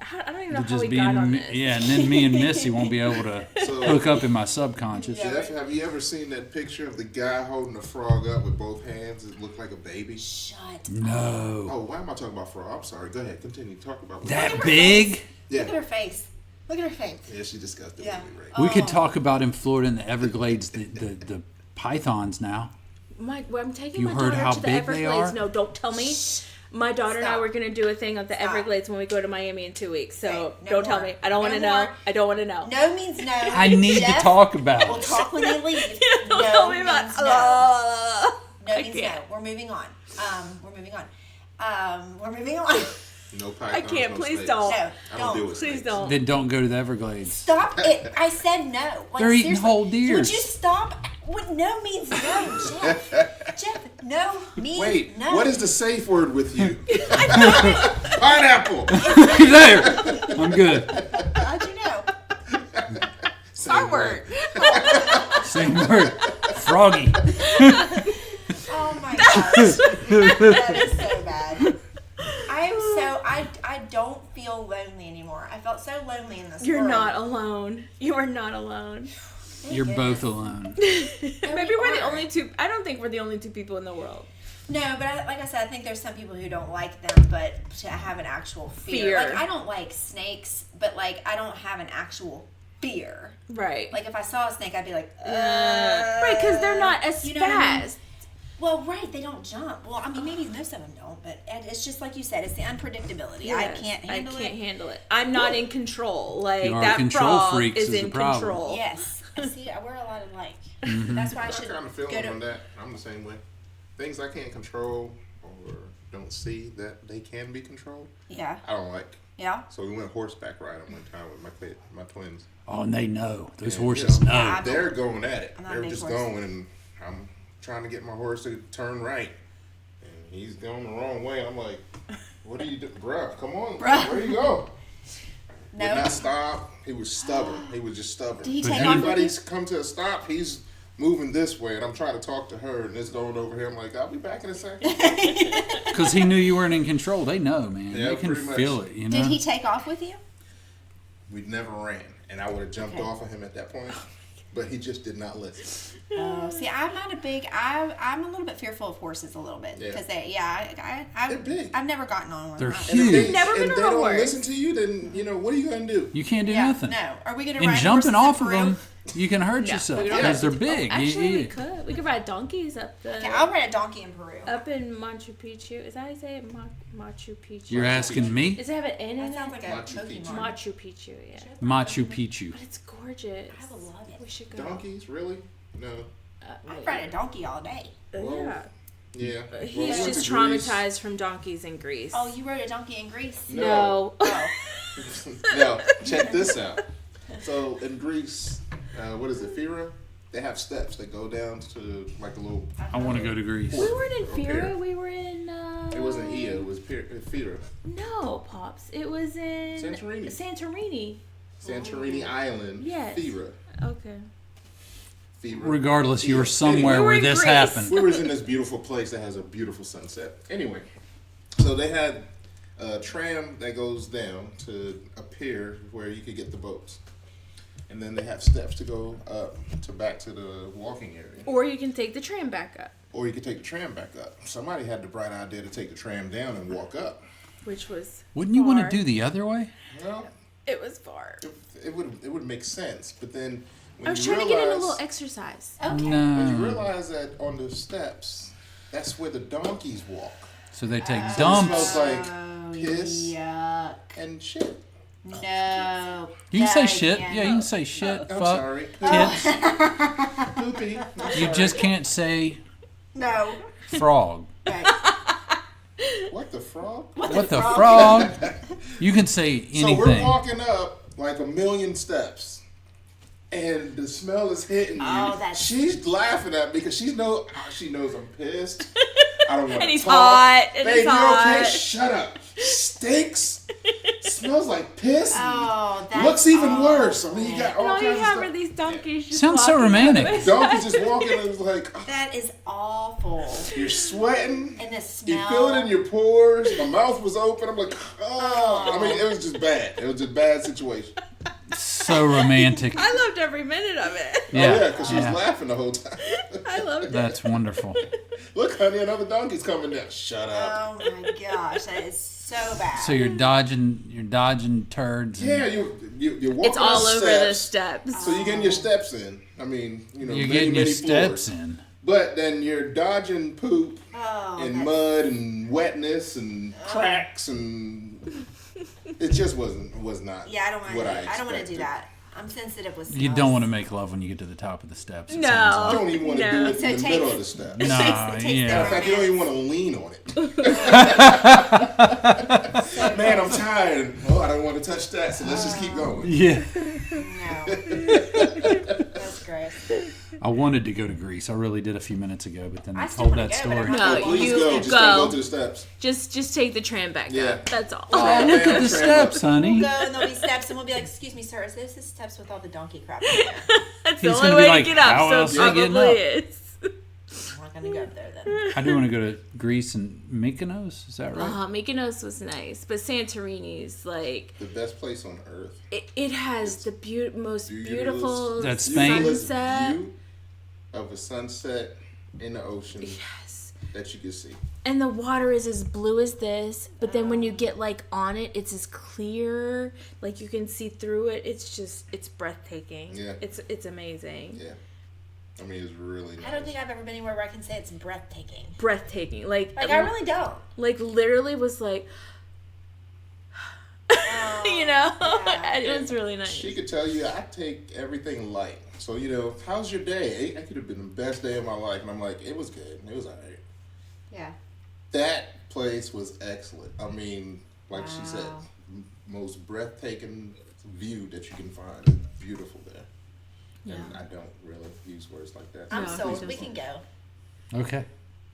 I don't even know It'll how we just be got on me, this. yeah, and then me and Missy won't be able to So- hook up in my subconscious. Yeah. Jeff, have you ever seen that picture of the guy holding a frog up with both hands? It looked like a baby. Shut. No, Oh, why am I talking about frog? I'm sorry. Go ahead. Continue. Talk about what that big. Yeah. Look at her face. Look at her face. Yeah, she disgusted Yeah. me, right? We could Oh. talk about in Florida in the Everglades the pythons now. I'm taking You my heard daughter how to the big they Everglades. are? No, don't tell me. My daughter and I Stop. were gonna do a thing at the Stop. Everglades when we go to Miami in 2 weeks. So Okay, no don't tell more. me. I don't No want to know. more. I don't want to know. No means no. I need Jeff, to talk about We'll it. talk when they leave. Don't no tell me about. means no. No I means no. can't. We're moving on. We're moving on. We're moving on. No pythons, I can't. no Please snakes. don't. No, I don't don't. deal with Please snakes. don't. Then don't go to the Everglades. Stop it. I said no. Like, They're eating seriously. whole Would deers. you stop? What no means no, Jeff. Jeff, no means Wait, no. what is the safe word with you? Pineapple. There, I'm good. How'd you know? Same Our word. Same word. Froggy. Oh my gosh. That is so bad. I don't feel lonely anymore. I felt so lonely in this You're world. not alone. You are not alone. Thank You're goodness. both alone. Maybe we're the are. only two. I don't think we're the only two people in the world. No, but like I said, I think there's some people who don't like them, but to have an actual fear. Fear. Like, I don't like snakes, but like I don't have an actual fear. Right. Like if I saw a snake, I'd be like, right, because they're not as You know what I mean? fast. Well, right, they don't jump. Well, I mean, maybe most of them don't, but it's just like you said, it's the unpredictability. I Yes, can't handle I can't it. handle it. I'm not in control. Like You are that control frog freaks is is in the problem. control. Yes. See, we're a lot alike. Mm-hmm. That's why I I should kind of feel go to. on that. I'm the same way. Things I can't control or don't see that they can be controlled, Yeah. I don't like. Yeah. So we went horseback riding one time with my twins. Oh, and they know. Those And, horses you know, know. Yeah, They're going at it. I'm not a They're big just horse. going, and I'm trying to get my horse to turn right, and he's going the wrong way. I'm like, "What are you doing, bruh? Come on, Bruh. where you go?" Would No. not stop. He was stubborn. He was just stubborn. Did he But take he- off with you? Anybody's come to a stop, he's moving this way, and I'm trying to talk to her, and it's going over here. I'm like, I'll be back in a second. Because he knew you weren't in control. They know, man. Yeah, they can pretty much. feel it, you know? Did he take off with you? We never ran, and I would have jumped Okay. off of him at that point, but he just did not listen. Oh, see, I'm not a big. I'm a little bit fearful of horses, a little bit Yeah. because They're big. I've never gotten on one. They're Not- huge. And if they, Never and been they on a don't horse. listen to you, then what are you gonna do? You can't do Yeah, nothing. no. Are we gonna And ride jumping horses off in of Peru? them, you can hurt yourself we don't because have they're to- big. Actually, You- we could. We could ride donkeys up the Okay, I'll ride a donkey in Peru. up in Machu Picchu. Is that how you say it? Machu Picchu. You're asking me? Does it have an N in That it? sounds like a Machu Pokemon. Picchu. Machu Picchu. Yeah. Machu Picchu. But it's gorgeous. I would love it. We should go. Donkeys, really? No. I'd ride a donkey all day. Well, Yeah. Yeah. He's we went just to Greece. traumatized from donkeys in Greece. Oh, you rode a donkey in Greece? No. Oh. Now, check this out. So in Greece, what is it, Fira? They have steps that go down to like a little. I want to go to Greece. We weren't in Okay. Fira. We were in. It wasn't Ia. It was Fira. No, Pops. It was in Santorini. Santorini Island. Yes. Fira. Okay. Fira. Regardless, you were Yeah. somewhere We were where in this Greece. happened. We was in this beautiful place that has a beautiful sunset. Anyway, so they had a tram that goes down to a pier where you could get the boats. And then they have steps to go up to back to the walking area. Or you can take the tram back up, Or you could take the tram back up. Somebody had the bright idea to take the tram down and walk up. which was. Wouldn't you want far. to do the other way? Well, It was far. it would make sense. But then when I was you trying to get in a realize- little exercise. Okay. when you No. realize that on the steps, that's where the donkeys walk. So they take So it dumps. smells like Oh, piss yuck. and shit. No. You can say That shit. can't- Yeah, you can say shit. I'm Fuck. sorry. Tits. Poopy. I'm You sorry. just can't say No. frog. Right. What the frog? What the frog? You can say So we're anything. walking up like a million steps, and the smell is hitting you. Oh, that's- She's laughing at me because she knows I'm pissed. I don't want to And he's talk. hot, and Babe, he's you hot. okay? Shut up. Stinks. Smells like piss. Oh, that's Looks even awful. worse. I mean, you got all And all you kinds of have stuff. are these donkeys just Sounds so walking romantic. by the Donkeys just walking and it's like, oh, That is awful. you're sweating. And the You smell. feel it in your pores. My mouth was open. I'm like, oh. I mean, it was just bad. It was a bad situation. So romantic. I loved every minute of it. Oh, yeah, Yeah. because she was Yeah. laughing the whole time. I loved it. That's wonderful. Look, honey, another donkey's coming down. Shut up. Oh my gosh, that is so bad. So you're dodging turds. And Yeah, you're walking It's all up over the steps. steps. So you're getting your steps in. I mean, You're many, getting your many steps floors. in. But then you're dodging poop oh, and that's- mud and wetness and cracks and it just was not. Yeah, I don't want what to. I don't want to expected. do that. I'm sensitive with. You smells. don't want to make love when you get to the top of the steps. it No. sounds You don't even want to No. do it So in it the middle takes- of the steps. like. It Nah, takes the Matter of fact, you don't even want to lean on it. Man, I'm tired. Oh, I don't want to touch that, so let's just keep going. Yeah. No. That's gross. I wanted to go to Greece. I really did a few minutes ago, but then I I still told wanna that go, but I'm story. not- No, Please you go. Just don't go. go to the steps. Just take the tram back Yeah. up. That's all. Oh, Look at the steps, honey. We'll go and there'll be steps, and we'll be like, "Excuse me, sir, is this the steps with all the donkey crap in there?" That's He's the gonna only be way like, to get up, "How so else it are you getting probably up?" is. I'm not gonna go up there then. I do want to go to Greece and Mykonos. Is that right? Mykonos was nice, but Santorini's like The best place on earth. it has the most beautiful That's Spain? sunset. View of a sunset in the ocean Yes. that you can see. And the water is as blue as this, but then when you get like on it, it's as clear, like you can see through it. It's breathtaking. Yeah. It's amazing. Yeah. I mean, it's really nice. I don't think I've ever been anywhere where I can say it's breathtaking. Breathtaking. Like I really don't. like literally was like you know? yeah. It was really nice. She could tell you, I take everything light. So, how's your day? That could have been the best day of my life. And I'm like, it was good. It was all right. Yeah. That place was excellent. I mean, like she said, Wow. most breathtaking view that you can find. It's beautiful there. Yeah. And I don't really use words like that. I'm No, sold. please We don't. can go. Okay.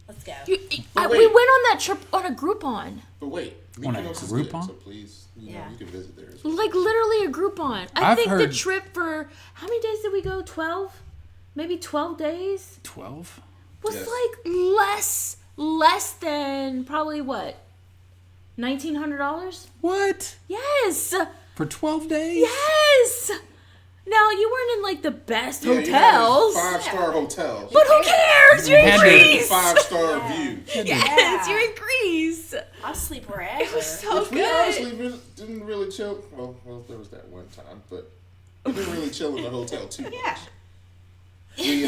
Let's go. We wait. went on that trip on a Groupon. But wait, On a Mykonos is good, Groupon? so please, Yeah. you can visit there as well. Like literally a Groupon. I I've think the heard- trip for how many days did we go? 12? Maybe 12 days? 12? Was Yes. like less than probably what? $1,900? What? Yes. For 12 days? Yes. Now you weren't in like the best Yeah, you're having hotels. 5-star hotels. But who cares? You're in had to- Greece. 5-star view. Yes, you're in Greece. I'll sleep wherever. It was so Which we good. honestly didn't really chill. Well, there was that one time, but we didn't really chill in the hotel too much. Yeah. We,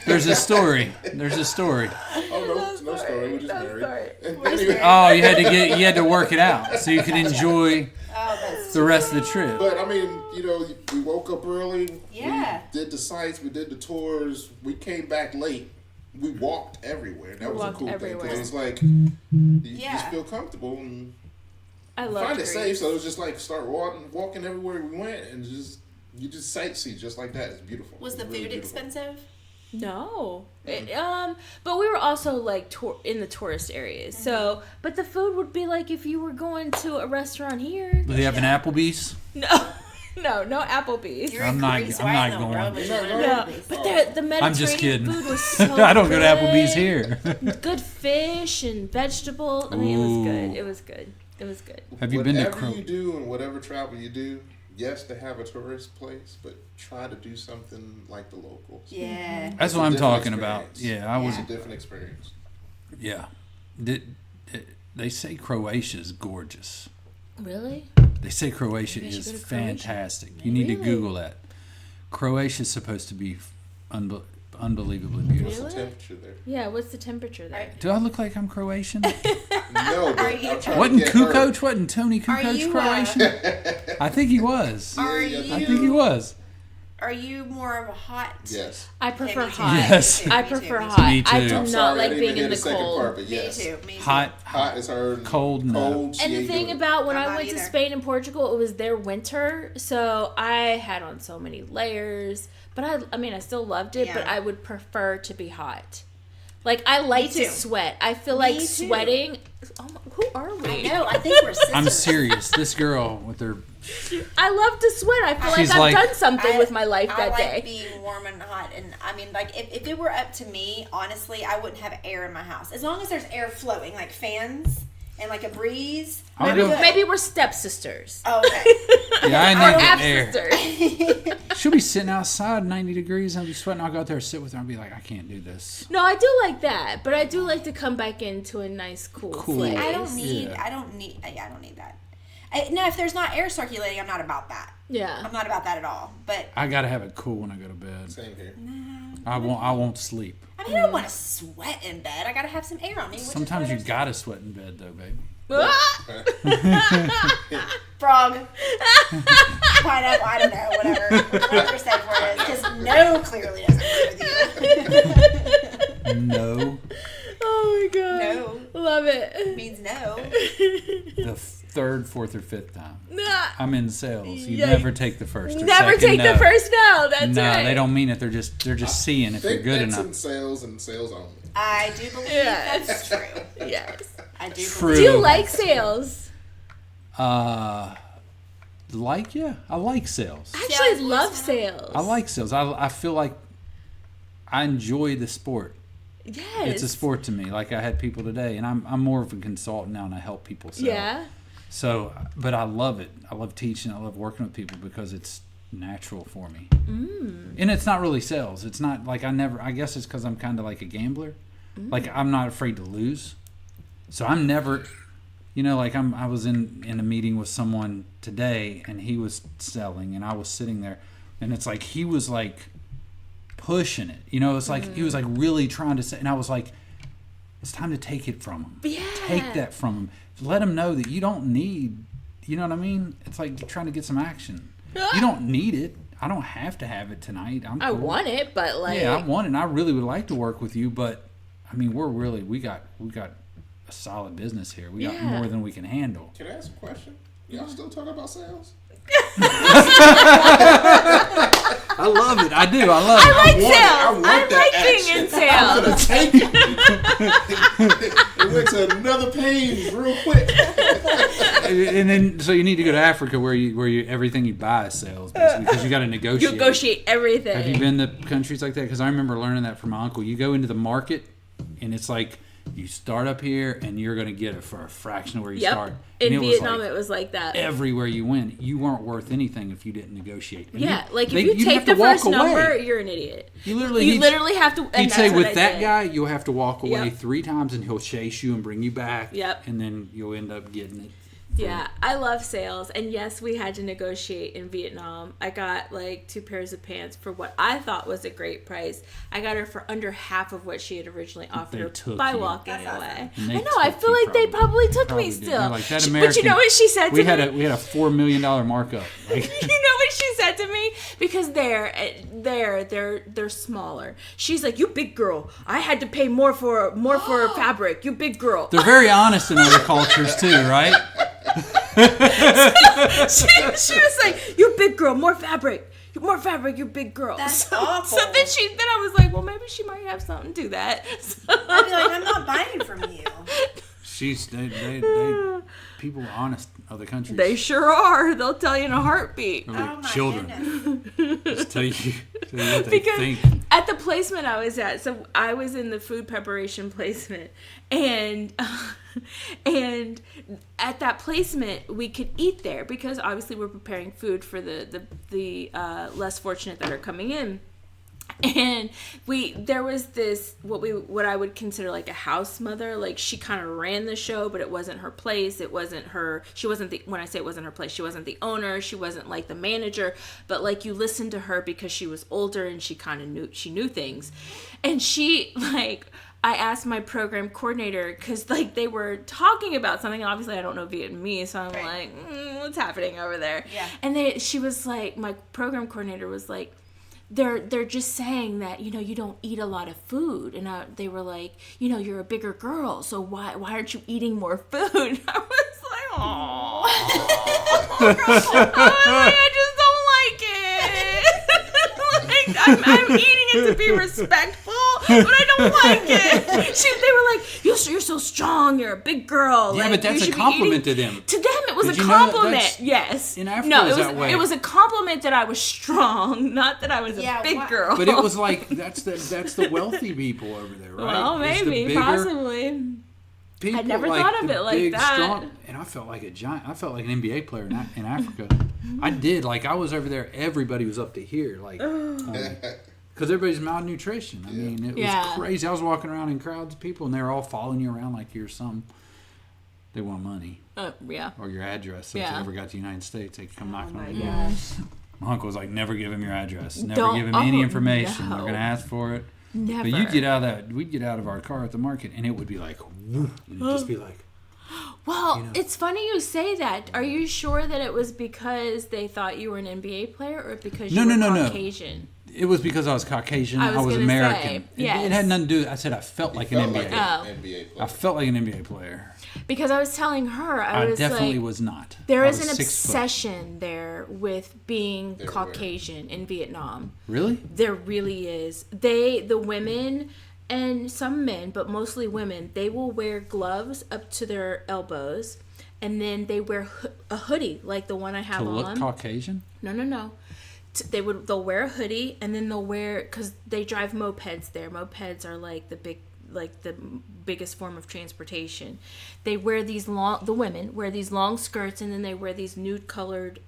There's a story. There's a story. no story. We're just married. story. And We're just anyway, Oh, you had to work it out so you could enjoy Oh, that's the rest of the trip. but I mean, we woke up early. Yeah. We did the sites. We did the tours. We came back late we walked everywhere. That was a walked cool thing everywhere. because it's like you Yeah. just feel comfortable and I love find it Greece. safe. So it was just like start walking everywhere we went, and you just sightsee just like that. It's beautiful. Was the It's really food beautiful. expensive? No. But we were also like in the tourist areas. So, but the food would be like if you were going to a restaurant here. Do they have an Applebee's? No Applebee's. You're I'm in not- Greece. I'm Why not in the world going. would you No, go to no. No, Applebee's? but the Mediterranean I'm just kidding. food was so I don't go to Applebee's good. here. Good fish and vegetables. I mean, it was Ooh. good. It was good. Have you been to Whatever you do and whatever travel you do, yes, to have a tourist place, but try to do something like the locals. Yeah. That's It's what a I'm different talking about. experience. Yeah, I was. It's a different experience. Yeah. They say Croatia is gorgeous. Really? They say Croatia Maybe I should is go to Croatia. fantastic. You need to Really? Google that. Croatia is supposed to be unbelievably What's beautiful. the Really? temperature there? Yeah. What's the temperature there? Right. Do I look like I'm Croatian? No, but Are you- I'm trying Wasn't to get her. Kukoc? Wasn't Tony Are Kukoc you, Croatian? I think he was. Are Yeah, you? I think he was. Are you more of a hot? Yes. I prefer me too. hot. Yes. Me too, I me too, prefer me too. hot. Me I too. do I'm not Sorry, I like didn't being even in hear the second cold. part, but Me yes. too. Me too. Hot. Hot is her. Cold, no. Cold. she And the ain't thing doing it. about when I'm I not went to either. Spain and Portugal, it was their winter, so I had on so many layers. But I mean, I still loved it, but Yeah. I would prefer to be hot. Like I like to too. sweat. I feel Me like too. sweating. Oh my, who are we? I know. I think we're sisters. I'm serious. This girl with her. I love to sweat. I feel She's like I've like- done something with my life I that like day. being warm and hot, and I mean, like if it were up to me, honestly, I wouldn't have air in my house. As long as there's air flowing, like fans and like a breeze. I'll I'm go- good. Maybe we're stepsisters. Oh, okay. Yeah, I Or need half the air. sisters. She'll be sitting outside, 90 degrees, and I'll be sweating. I'll go out there and sit with her and be like, I can't do this. No, I do like that, but I do like to come back into a nice cool place. I don't need. Yeah. I don't need. Yeah, I don't need that. No, if there's not air circulating, I'm not about that. Yeah. I'm not about that at all. But I gotta have it cool when I go to bed. Same here. I won't sleep. I mean, I don't want to sweat in bed. I gotta have some air on me. Which is Sometimes what you I'm gotta sweat in bed though, baby. frog, pineapple, I don't know, whatever your safe word is, because no clearly doesn't agree with No. Oh my god. you. Love No it. means no. The third, fourth, or fifth time. Nah. I'm in sales. You Yikes. never take the first or Never second take no. the first no. That's No, right. they don't mean it. They're just seeing if you're Think good that's enough. in sales and sales only. I do believe Yeah. that's true. Yes. I do True. Do believe you like sales? I like sales. I actually Yeah, love listen. sales. I like sales. I feel like I enjoy the sport. Yes. It's a sport to me. Like I had people today, and I'm more of a consultant now, and I help people sell. Yeah. So, but I love it. I love teaching. I love working with people because it's natural for me. And it's not really sales. It's not like I guess it's because I'm kind of like a gambler. Like I'm not afraid to lose. So I'm never, like I was in a meeting with someone today, and he was selling, and I was sitting there, and it's like he was like pushing it. It's like he was like really trying to say, and I was like, it's time to take it from him. Yeah. Take that from him. Let him know that you don't need, you know what I mean? It's like trying to get some action. You don't need it. I don't have to have it tonight. I cool. want it, but like. Yeah, I want it. And I really would like to work with you, but I mean, we got a solid business here. We got Yeah. more than we can handle. Can I ask a question? Y'all still talking about sales? I love it. I do. I love it. like want it. sales. I want I that like being in action. sales. I'm gonna take it. It went to another page real quick. And then, so you need to go to Africa where you everything you buy is sales, basically, because you got to negotiate. You negotiate everything. Have you been to countries like that? Because I remember learning that from my uncle. You go into the market, and it's like you start up here, and you're going to get it for a fraction of where you Yep. start. In And Vietnam, was it was like that. everywhere you went, you weren't worth anything if you didn't negotiate. And Yeah, like if you'd you take have the to walk first away. number, you're an idiot. You literally have to. And He'd that's say, what with I that did. guy, you'll have to walk away Yep. 3 times, and he'll chase you and bring you back. Yep. And then you'll end up getting it. Yeah, I love sales, and yes, we had to negotiate in Vietnam. I got like 2 pairs of pants for what I thought was a great price. I got her for under half of what she had originally offered took by you. walking That's awesome. away. And I they know. I took feel you like they probably took Probably me did. still. They're like, that But you American- know what she said to We me? had a 4 million dollar markup. Like, You know what what she said to me? Because they're smaller. She's like, you big girl. I had to pay more for fabric. You big girl. They're very honest in other cultures too, right? she was like, you big girl, more fabric, you big girl. That's awful. So then I was like, well, maybe she might have something to that. So, I'd be like, I'm not buying from you. They people are honest in other countries. they sure are. They'll tell you in a heartbeat. They're like Oh my children. goodness. Just tell you what they Because think. at the placement I was at, so I was in the food preparation placement, and at that placement we could eat there because obviously we're preparing food for the less fortunate that are coming in. And there was this what I would consider like a house mother. Like she kind of ran the show, but it wasn't her place. It wasn't her. She wasn't the. When I say it wasn't her place, she wasn't the owner. She wasn't like the manager. But like you listened to her because she was older and she kind of knew things. And she like. I asked my program coordinator because like they were talking about something. Obviously, I don't know Vietnamese, so I'm like, what's happening over there? Yeah. And she was like, my program coordinator was like, they're just saying that you don't eat a lot of food, and they were like, you're a bigger girl, so why aren't you eating more food? I was like, oh, I just don't like it. Like I'm eating it to be respectful, but I don't like it. They were like, you're so strong, you're a big girl. Yeah, like, but that's you a should be compliment eating. to them. To them, it was Did a you know that compliment. that's- Yes. in Africa no, it's it was that way. It was a compliment that I was strong, not that I was a big girl. But it was like that's the wealthy people over there, right? Well, It's the maybe, bigger possibly. people, I'd never like thought of the it like big, that. Strong, and I felt like a giant. I felt like an NBA player in Africa. I did. Like I was over there. Everybody was up to here. Like. Because everybody's malnutrition. I mean, it was crazy. I was walking around in crowds of people, and they were all following you around like you're some. They want money. Yeah. Or your address. So if you ever got to the United States, they could come knocking on your door. Gosh. My uncle was like, never give him your address. Never Don't- give him any oh, information. no. They're going to ask for it. Never. But you'd get out of that. We'd get out of our car at the market, and it would be like, whoop, and it'd just be like. Well, it's funny you say that. Are you sure that it was because they thought you were an NBA player, or because you were Caucasian? It was because I was Caucasian. I was gonna American. say, It yes. had nothing to do. I said I felt like an NBA. NBA player. I felt like an NBA player. Because I was telling her, I was definitely like, was not. there I is was an 6 foot. obsession there with being Caucasian in Vietnam. Really? There really is. The women and some men, but mostly women, they will wear gloves up to their elbows, and then they wear a hoodie like the one I have To on. look Caucasian? No. They'll wear a hoodie, and then they'll wear, because they drive mopeds there. Mopeds are like the biggest form of transportation. They wear the women wear these long skirts, and then they wear these nude colored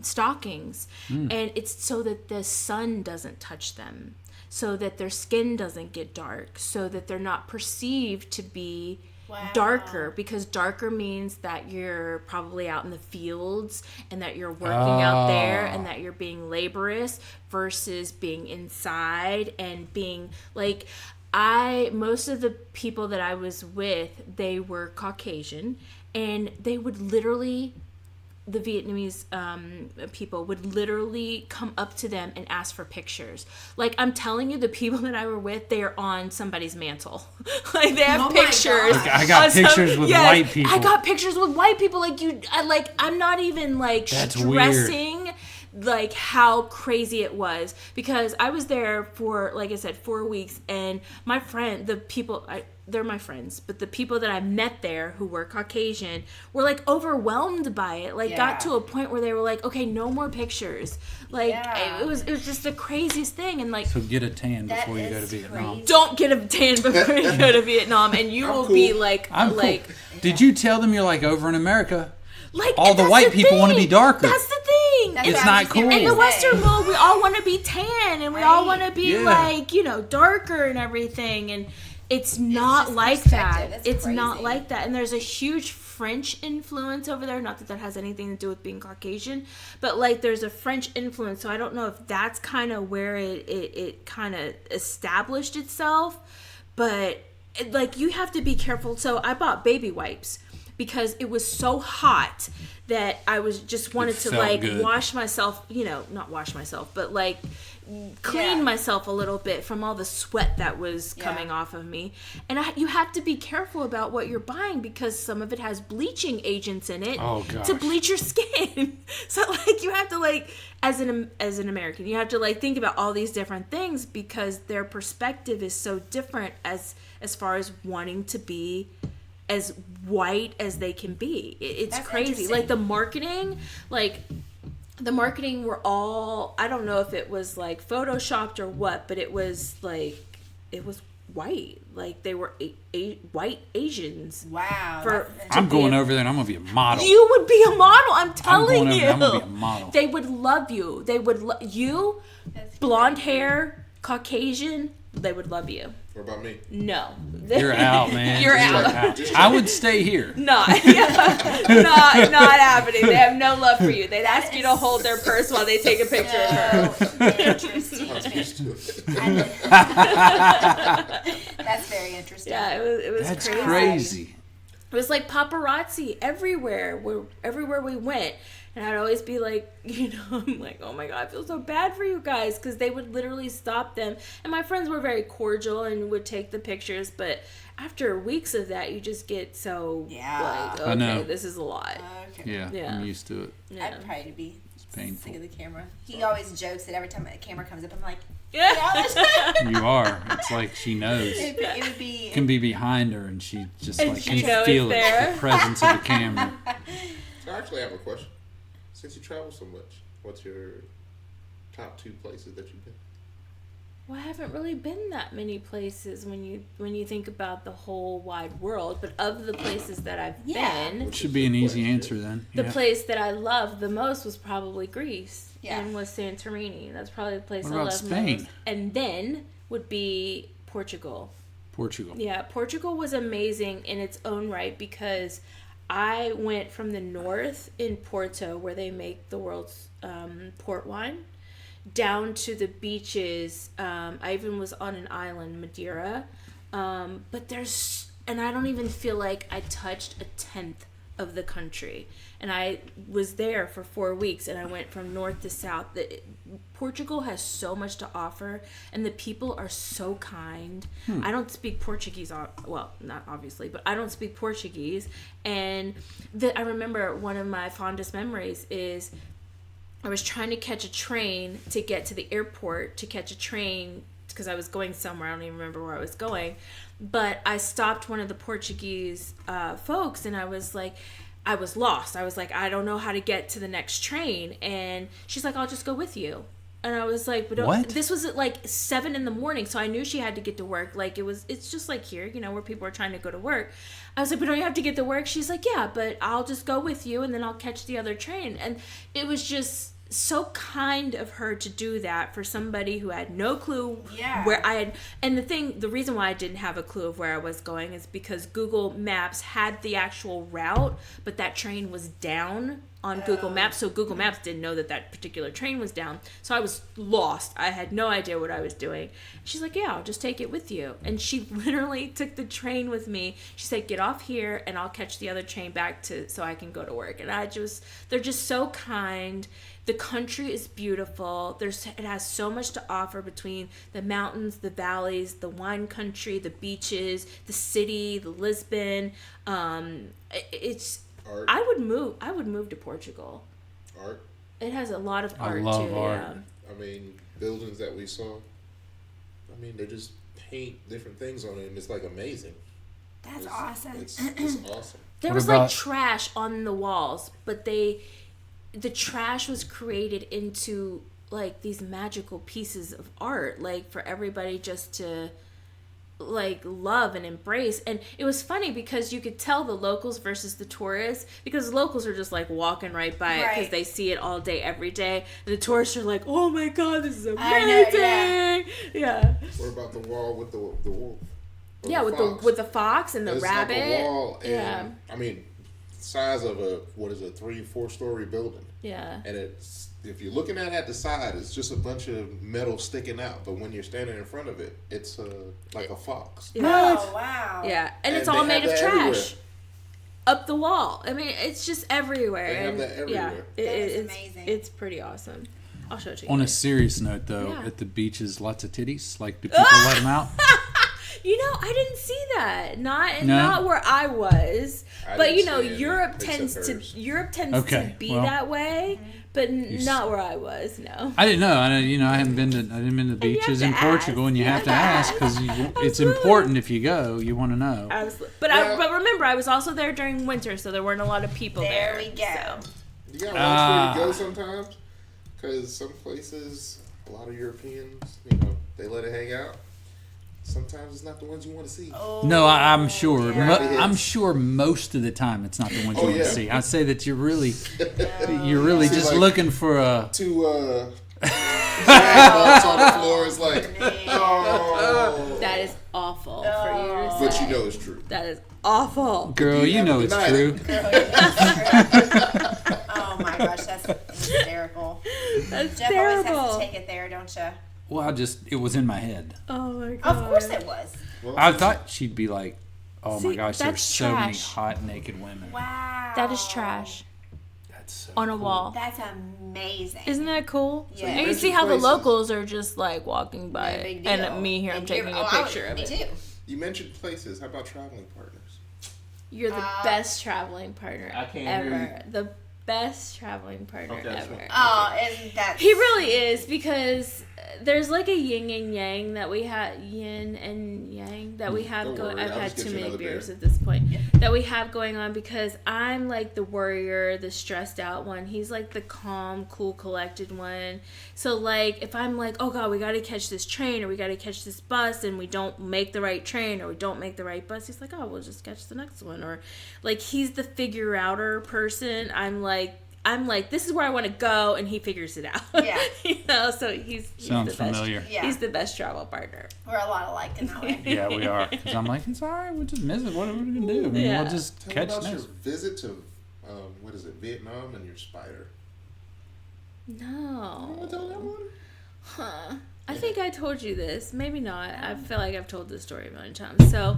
stockings, and it's so that the sun doesn't touch them, so that their skin doesn't get dark, so that they're not perceived to be darker, because darker means that you're probably out in the fields and that you're working out there and that you're being laborious versus being inside and being like most of the people that I was with, they were Caucasian, and they would literally, the Vietnamese people would literally come up to them and ask for pictures. Like, I'm telling you, the people that I were with, they are on somebody's mantle. Like, they have pictures. I got pictures with white people. I got pictures with white people. I'm not even That's stressing like how crazy it was, because I was there for, like I said, 4 weeks, and my friend, they're my friends, but the people that I met there who were Caucasian were like overwhelmed by it. Like, got to a point where they were like, okay, no more pictures. Like, it was just the craziest thing. And like, So get a tan That before you go to is Vietnam. crazy. don't get a tan before you go to Vietnam, and you will be like, I'm like, cool. Did you tell them you're like over in America? like All the that's white people wanna be thing. darker. That's the thing. That's And It's what I not was getting cool. ready in to the Western say. world, we all want to be tan, and we all want to be Yeah. like, darker and everything, and it's not just like perspective. that. It's It's not crazy. like that. And there's a huge French influence over there. Not that that has anything to do with being Caucasian, but like there's a French influence. So I don't know if that's kind of where it kind of established itself, but like you have to be careful. So I bought baby wipes because it was so hot that I was just wanted to felt like good. wash myself, not wash myself, but like clean myself a little bit from all the sweat that was coming off of me. And you have to be careful about what you're buying because some of it has bleaching agents in it to bleach your skin. So like you have to like as an American, you have to like think about all these different things because their perspective is so different as far as wanting to be as white as they can be. It's That's crazy. Like the marketing were all, I don't know if it was like photoshopped or what, but it was white. Like they were white Asians. Wow. I'm going over there and I'm going to be a model. You would be a model, I'm telling you. I'm going to be a model. They would love you. They would you, blonde hair, Caucasian, they would love you. What about me? No. You're out, man. You're out. I would stay here. Not happening. They have no love for you. They'd ask you to hold their purse while they take a picture of her. Interesting. I'm used to it. That's very interesting. Yeah, it was That's crazy. crazy. It was like paparazzi everywhere. Everywhere we went. And I'd always be like, I'm like, oh my God, I feel so bad for you guys. Because they would literally stop them. And my friends were very cordial and would take the pictures. But after weeks of that, you just get so, like, I know. okay, this is a lot. Okay. Yeah, I'm used to it. Yeah. I'd probably be painful. sick of the camera. He always jokes that every time a camera comes up, I'm like, You are. It's like she knows. it would be. You can be behind her and she just And like she can knows feel it's it, there. the presence of the camera. So I actually have a question. Since you travel so much, what's your top 2 places that you've been? Well, I haven't really been that many places when you think about the whole wide world. But of the places that I've been, It should be an easy answer then. the Yeah. place that I loved the most was probably Greece. Yeah. And was Santorini. That's probably the place What I about loved Spain? most. And then would be Portugal. Portugal. Yeah, Portugal was amazing in its own right because I went from the north in Porto, where they make the world's port wine, down to the beaches. I even was on an island, Madeira. And I don't even feel like I touched a tenth of the country. And I was there for 4 weeks, and I went from north to south. Portugal has so much to offer, and the people are so kind. I don't speak Portuguese, well, not obviously, but I don't speak Portuguese. And I remember one of my fondest memories is I was trying to catch a train to get to the airport, because I was going somewhere. I don't even remember where I was going. But I stopped one of the Portuguese folks, and I was like, I was lost. I was like, I don't know how to get to the next train. And she's like, I'll just go with you. And I was like, but What? This was at like 7 a.m, so I knew she had to get to work. Like it's just like here, where people are trying to go to work. I was like, but don't you have to get to work? She's like, yeah, but I'll just go with you and then I'll catch the other train. And it was just so kind of her to do that for somebody who had no clue where I had. And the reason why I didn't have a clue of where I was going is because Google Maps had the actual route, but that train was down on Google Maps, so Google Maps didn't know that particular train was down. So I was lost. I had no idea what I was doing. She's like, yeah, I'll just take it with you. And she literally took the train with me. She said, get off here and I'll catch the other train back so I can go to work. And they're just so kind. The country is beautiful. It has so much to offer between the mountains, the valleys, the wine country, the beaches, the city, the Lisbon. It's Art. I would move to Portugal. Art. It has a lot of art love too. art. Yeah. I mean, buildings that we saw. I mean, they just paint different things on it, and it's like amazing. That's awesome. It's awesome. There What was about- like trash on the walls, but the trash was created into like these magical pieces of art, like for everybody just to like love and embrace. And it was funny because you could tell the locals versus the tourists, because locals are just like walking right by it because they see it all day every day, and the tourists are like, oh my god, this is amazing. I know, yeah. What about the wall with the wolf? Or Yeah, fox? with the fox and the It's rabbit. like a wall, and Yeah. I mean, size of a 3-4 story building, Yeah. and it's, if you're looking at the side, it's just a bunch of metal sticking out. But when you're standing in front of it, it's like a fox. Oh, wow. Yeah, and it's And all they made have of that trash. everywhere. up the wall. I mean, it's just everywhere. They have and that everywhere. That is it's amazing. It's pretty awesome. I'll show it to you. On a guys. serious note, though, Yeah. at the beaches, lots of titties. Like, do people let them out? You know, I didn't see that. Not No? where I was. I But didn't you know, see any, Europe except tends hers. to Okay, be well, that way, but s- not where I was. No. I didn't know. I hadn't been to the you have beaches to in Portugal, and you have to ask because it's important if you go. You want to know. Absolutely. But Yeah. but remember, I was also there during winter, so there weren't a lot of people there. There we go. So. You got one way to go sometimes, because some places, a lot of Europeans, they let it hang out. Sometimes it's not the ones you want to see. Oh, No, I'm sure. yeah. I'm sure most of the time it's not the ones you want yeah. to see. I'd say that you're really See, just like, looking for a. Two balls on the floor is like, Man. oh. That is awful for you to say. But you know it's true. That is awful. Girl, you know it's Denied true. it. Oh my gosh, that's hysterical. That's Jeff always has terrible. to take it there, don't you? Well, it was in my head. Oh my god. Of course it was. Well, I thought she'd be like, oh my See, gosh, there's that's so many trash. hot naked women. Wow. That is trash. That's so On a cool. wall. That's amazing. Isn't that cool? Yeah. And you mentioned see how the places. locals are just like walking by No it. big deal. And me here, I'm And taking you're- a I would- picture of me it. too. you mentioned places. How about traveling partners? You're the best traveling partner I can't ever. hear The best traveling partner Okay, that's ever. fine. Oh, isn't that? He really is, because there's like a yin and yang that we have, yin and yang that we have Don't going. worry, I've I'll had just get too you many another beers beer. at this point that we have going on, because I'm like the worrier, the stressed out one. He's like the calm, cool, collected one. So like if I'm like, oh god, we got to catch this train or we got to catch this bus, and we don't make the right train or we don't make the right bus, he's like, oh, we'll just catch the next one. Or like he's the figure outer person. I'm like, this is where I want to go, and he figures it out. Yeah. So he's Sounds the best. familiar. Yeah. He's the best travel partner. We're a lot alike in that way. Yeah, we are. Because I'm like, it's all right. We'll just miss it. What are we going to do? I mean, Yeah. we'll just Tell me catch about your next. visit to, Vietnam and your spider. No. Want to tell that one? Huh. I think I told you this. Maybe not. I feel like I've told this story a million times. So,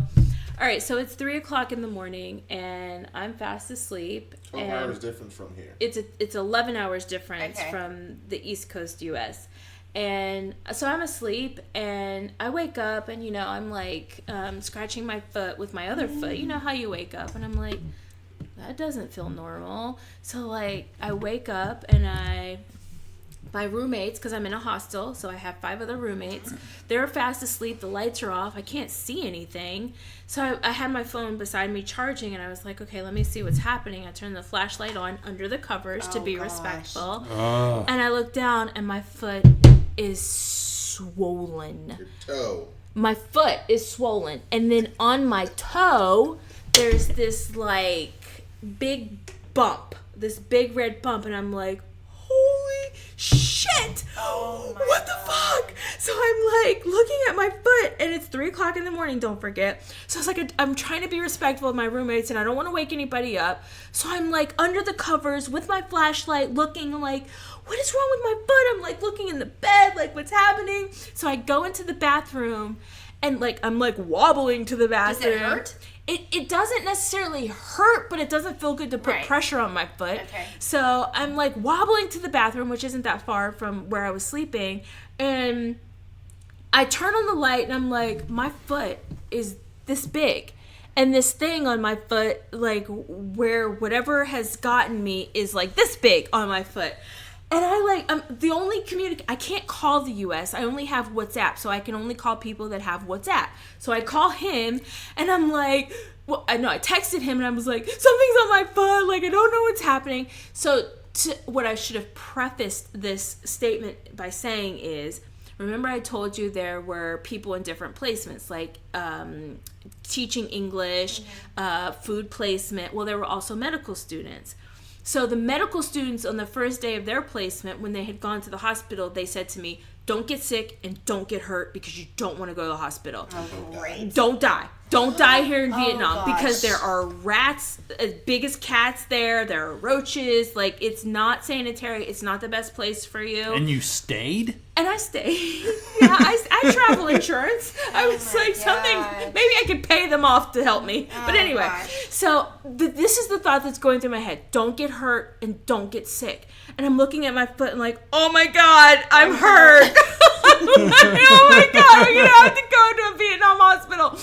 all right. So it's 3:00 in the morning, and I'm fast asleep. 12 and hours difference from here. It's 11 hours difference Okay. from the East Coast U.S. And so I'm asleep, and I wake up, and I'm like scratching my foot with my other foot. You know how you wake up, and I'm like, that doesn't feel normal. So like I wake up, and my roommates, because I'm in a hostel, so I have 5 other roommates. They're fast asleep. The lights are off. I can't see anything. So I had my phone beside me charging, and I was like, okay, let me see what's happening. I turned the flashlight on under the covers to Oh, be gosh. respectful. Oh. And I look down, and my foot is swollen. Your toe. My foot is swollen. And then on my toe, there's this like big bump, this big red bump. And I'm like, holy shit. Oh my What the fuck? So I'm like looking at my foot, and it's 3:00 in the morning, don't forget. So it's like I'm trying to be respectful of my roommates, and I don't want to wake anybody up. So I'm like under the covers with my flashlight looking like, what is wrong with my foot? I'm like looking in the bed, like what's happening? So I go into the bathroom, and like I'm like wobbling to the Does bathroom. it hurt? It doesn't necessarily hurt, but it doesn't feel good to put Right. pressure on my foot. Okay. So I'm like wobbling to the bathroom, which isn't that far from where I was sleeping, and I turn on the light, and I'm like, my foot is this big, and this thing on my foot, like where whatever has gotten me is like this big on my foot. And the only I can't call the US. I only have WhatsApp, so I can only call people that have WhatsApp. So I call him, and I'm like, well, I texted him, and I was like, something's on my foot, like I don't know what's happening. So what I should have prefaced this statement by saying is, remember I told you there were people in different placements, like teaching English, food placement. Well, there were also medical students. So the medical students on the first day of their placement, when they had gone to the hospital, they said to me, don't get sick and don't get hurt because you don't want to go to the hospital. Oh, great. Don't die. Don't die here in Vietnam gosh. because there are rats as big as cats there. There are roaches. Like, it's not sanitary. It's not the best place for you. And you stayed? And I stayed. Yeah, I travel insurance. I was like, something, gosh. maybe I could pay them off to help me. But anyway, gosh. so this is the thought that's going through my head. Don't get hurt and don't get sick. And I'm looking at my foot and like, oh my God, I'm hurt. I'm like, oh my God, we're going to have to go to a Vietnam hospital.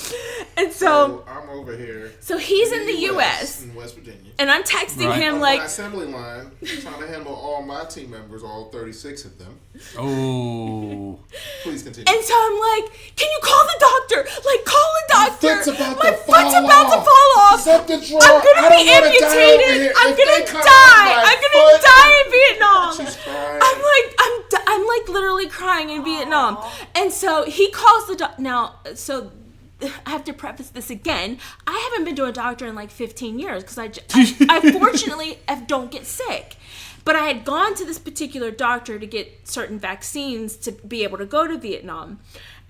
And so I'm over here. So he's in the U.S. in West Virginia. And I'm texting Right. him On like, my assembly line, trying to handle all my team members, all 36 of them. Oh. Please continue. and so I'm like, can you call the doctor? Like, call a doctor. foot's about My to foot's fall about to off. fall off. Something's wrong. I'm gonna I be don't wanna die over amputated. here. I'm If they gonna cut die. off my I'm gonna foot- die in Vietnam. She's crying. I'm like literally crying in Vietnam. And so he calls the doctor. Now, so I have to preface this again. I haven't been to a doctor in like 15 years because I fortunately don't get sick. But I had gone to this particular doctor to get certain vaccines to be able to go to Vietnam.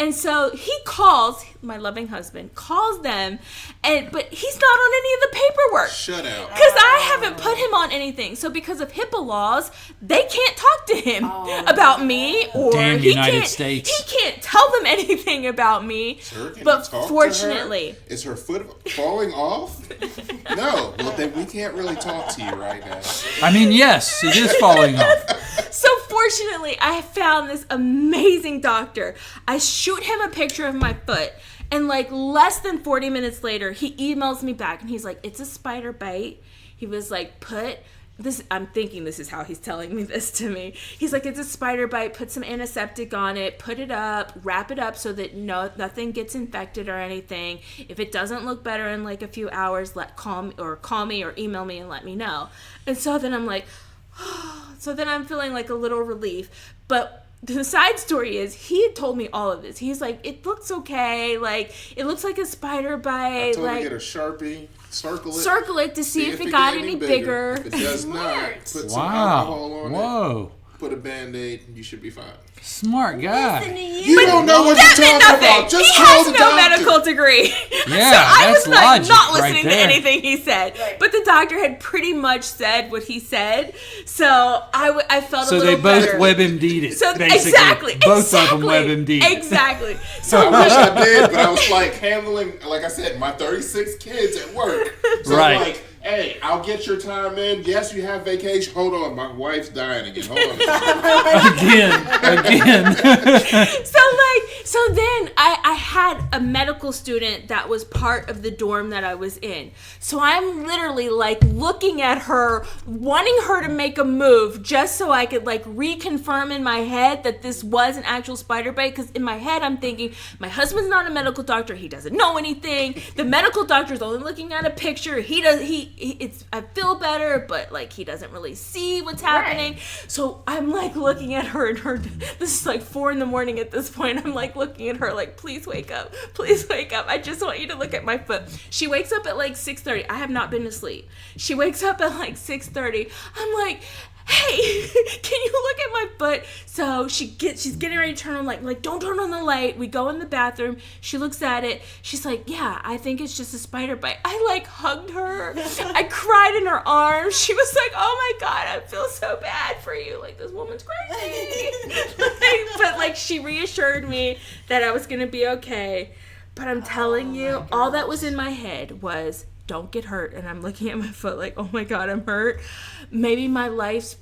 And so he calls, my loving husband, calls them, but he's not on any of the paperwork. Shut out. Because I haven't put him on anything. So because of HIPAA laws, they can't talk to him about me. Or Damn he United can't, States. He can't tell them anything about me. Sir, can but you talk fortunately... to her? Is her foot falling off? No. Well, then we can't really talk to you right now. I mean, yes, it is falling off. So fortunately, I found this amazing doctor. I shoot him a picture of my foot, and like less than 40 minutes later, he emails me back, and he's like, "It's a spider bite." He was like, "Put this." I'm thinking this is how he's telling me this to me. He's like, "It's a spider bite. Put some antiseptic on it. Put it up. Wrap it up so that nothing gets infected or anything. If it doesn't look better in like a few hours, call me or email me and let me know." And so then I'm like. So then I'm feeling like a little relief. But the side story is he had told me all of this. He's like, it looks okay. Like, it looks like a spider bite. I told her like, to get a Sharpie, circle it to see if it got any bigger. If it does not, put some Wow. alcohol on Whoa. it, put a Band-Aid, and you should be fine. Smart guy. You don't know what That you're meant talking nothing. about. Just He call has the no doctor. medical degree. Yeah, so I that's was like logic not right listening to there. anything he said. Right. But the doctor had pretty much said what he said. So I felt a So little they both better. WebMD'd it, So basically. exactly, Both of them WebMD'd it. Exactly. I So wish I did, but I was like handling, like I said, my 36 kids at work. So Right. I'm like, hey, I'll get your time in. Yes, you have vacation. Hold on, my wife's dying again. Hold on. Again. So then I had a medical student that was part of the dorm that I was in. So I'm literally like looking at her, wanting her to make a move just so I could like reconfirm in my head that this was an actual spider bite. Because in my head I'm thinking, my husband's not a medical doctor. He doesn't know anything. The medical doctor's only looking at a picture. I feel better, but like he doesn't really see what's happening. So I'm like looking at her and this is like 4 a.m. at this point. I'm like looking at her like, please wake up. Please wake up. I just want you to look at my foot. She wakes up at like 6:30. I have not been to sleep. She wakes up at like 6:30. I'm like, hey, can you look at my foot? So she's getting ready to turn on like don't turn on the light. We go in the bathroom. She looks at it. She's like, yeah, I think it's just a spider bite. I like hugged her. I cried in her arms. She was like, oh my God, I feel so bad for you. Like, this woman's crazy. But like she reassured me that I was gonna be okay. But I'm telling you, all that was in my head was, don't get hurt. And I'm looking at my foot like, oh my God, I'm hurt. Maybe my life's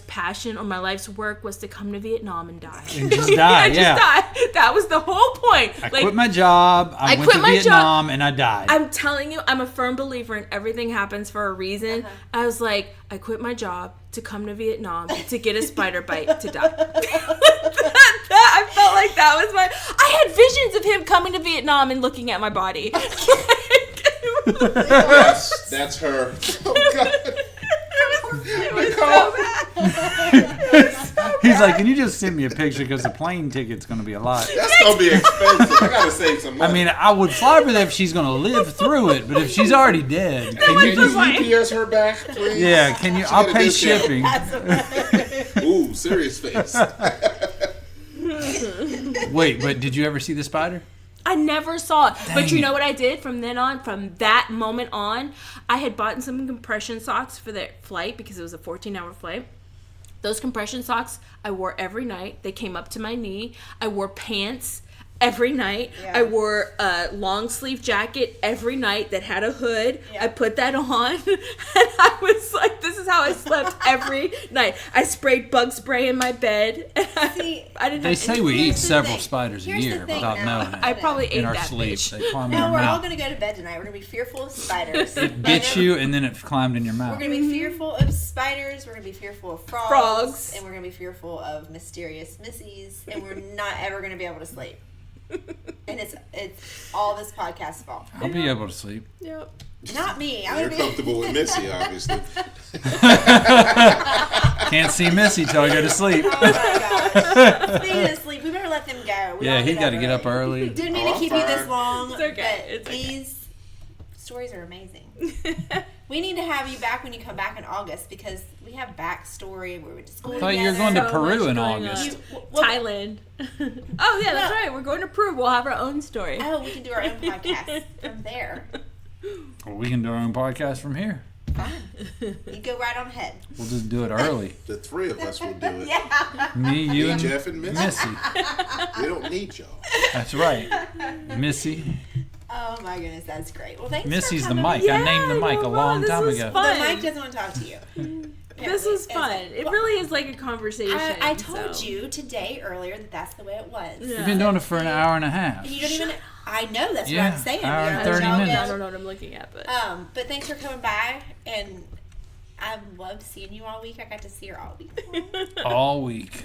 passion or my life's work was to come to Vietnam and die. And just die, yeah. Die. That was the whole point. I quit my job. I went quit to my Vietnam and I died. I'm telling you, I'm a firm believer in everything happens for a reason. I was like, I quit my job to come to Vietnam to get a spider bite to die. I felt like that was I had visions of him coming to Vietnam and looking at my body. That's her. Oh, God. It was so bad. He's like, can you just send me a picture because the plane ticket's going to be a lot. That's going to be expensive. I got to save some money. I mean, I would fly for that if she's going to live through it, but if she's already dead, can you Can just... you UPS her back, please? Yeah, can you... She I'll get a pay discount. shipping. Ooh, serious face. Wait, but did you ever see the spider? I never saw it. But you Dang. know what I did from then on? From that moment on, I had bought some compression socks for the flight because it was a 14-hour flight. Those compression socks I wore every night. They came up to my knee. I wore pants every night. Yeah. I wore a long sleeve jacket every night that had a hood. Yeah. I put that on and I was like, this is how I slept every night. I sprayed bug spray in my bed. And See, I didn't They have say any- we eat Here's the several thing. spiders a Here's the year thing without now. knowing it. I probably ate In our that sleep, bitch. they climb in no, our we're all mouth. going to go to bed tonight. We're going to be fearful of spiders. It bit you, and then it climbed in your mouth. We're going to be fearful of spiders. We're going to be fearful of frogs. Frogs. And we're going to be fearful of mysterious missies. And we're not ever going to be able to sleep. And it's all this podcast's fault. I'll be able to sleep. Yep. Not me. I'm You're going to be. comfortable with Missy, obviously. Can't see Missy till I go to sleep. Oh my gosh. Speaking of sleep, we better let them go. We Yeah, all he got to get up early. early. Didn't mean Oh, to keep I'm you this fine. long. It's okay. But It's okay. these stories are amazing. We need to have you back when you come back in August because we have backstory. We went to school I thought you were together. going to So Peru much in going August. Well, Thailand. Oh yeah, that's No. right. We're going to Peru. We'll have our own story. Oh, we can do our own podcast from there. Well, we can do our own podcast from here. Fine. You go right on ahead. We'll just do it early. The three of us will do it. Yeah. Me, you, Me, and Jeff, and Missy. Missy. We don't need y'all. That's right. Missy. Oh my goodness, that's great. Well, thanks Missy's for the coming. mic. I named the mic a long this time was ago. fun. The mic doesn't want to talk to you. This was fun. It Well, really is like a conversation. I told so. you today earlier that that's the way it was. Yeah. We've been doing it for an hour and a half. And you don't even. I know that's Yeah, what I'm saying. hour We and don't 30 let y'all minutes. I go. don't know what I'm looking at, but But thanks for coming by, and I loved seeing you all week. I got to see her all week. All week.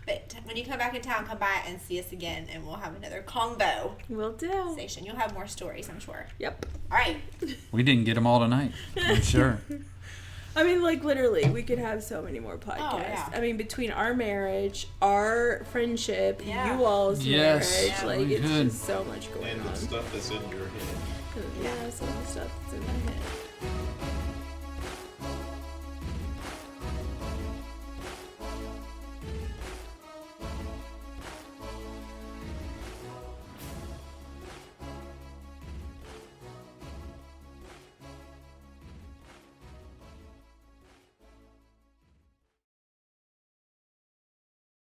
But when you come back in town, come by and see us again, and we'll have another combo will do. station. You'll have more stories, I'm sure. Yep. All right. We didn't get them all tonight. I'm sure. I mean, like literally, we could have so many more podcasts. Oh, yeah. I mean, between our marriage, our friendship, Yeah. you all's Yes, marriage, like we it's could. just so much going And on. the stuff that's in your head. Yeah, some of the stuff that's in my head.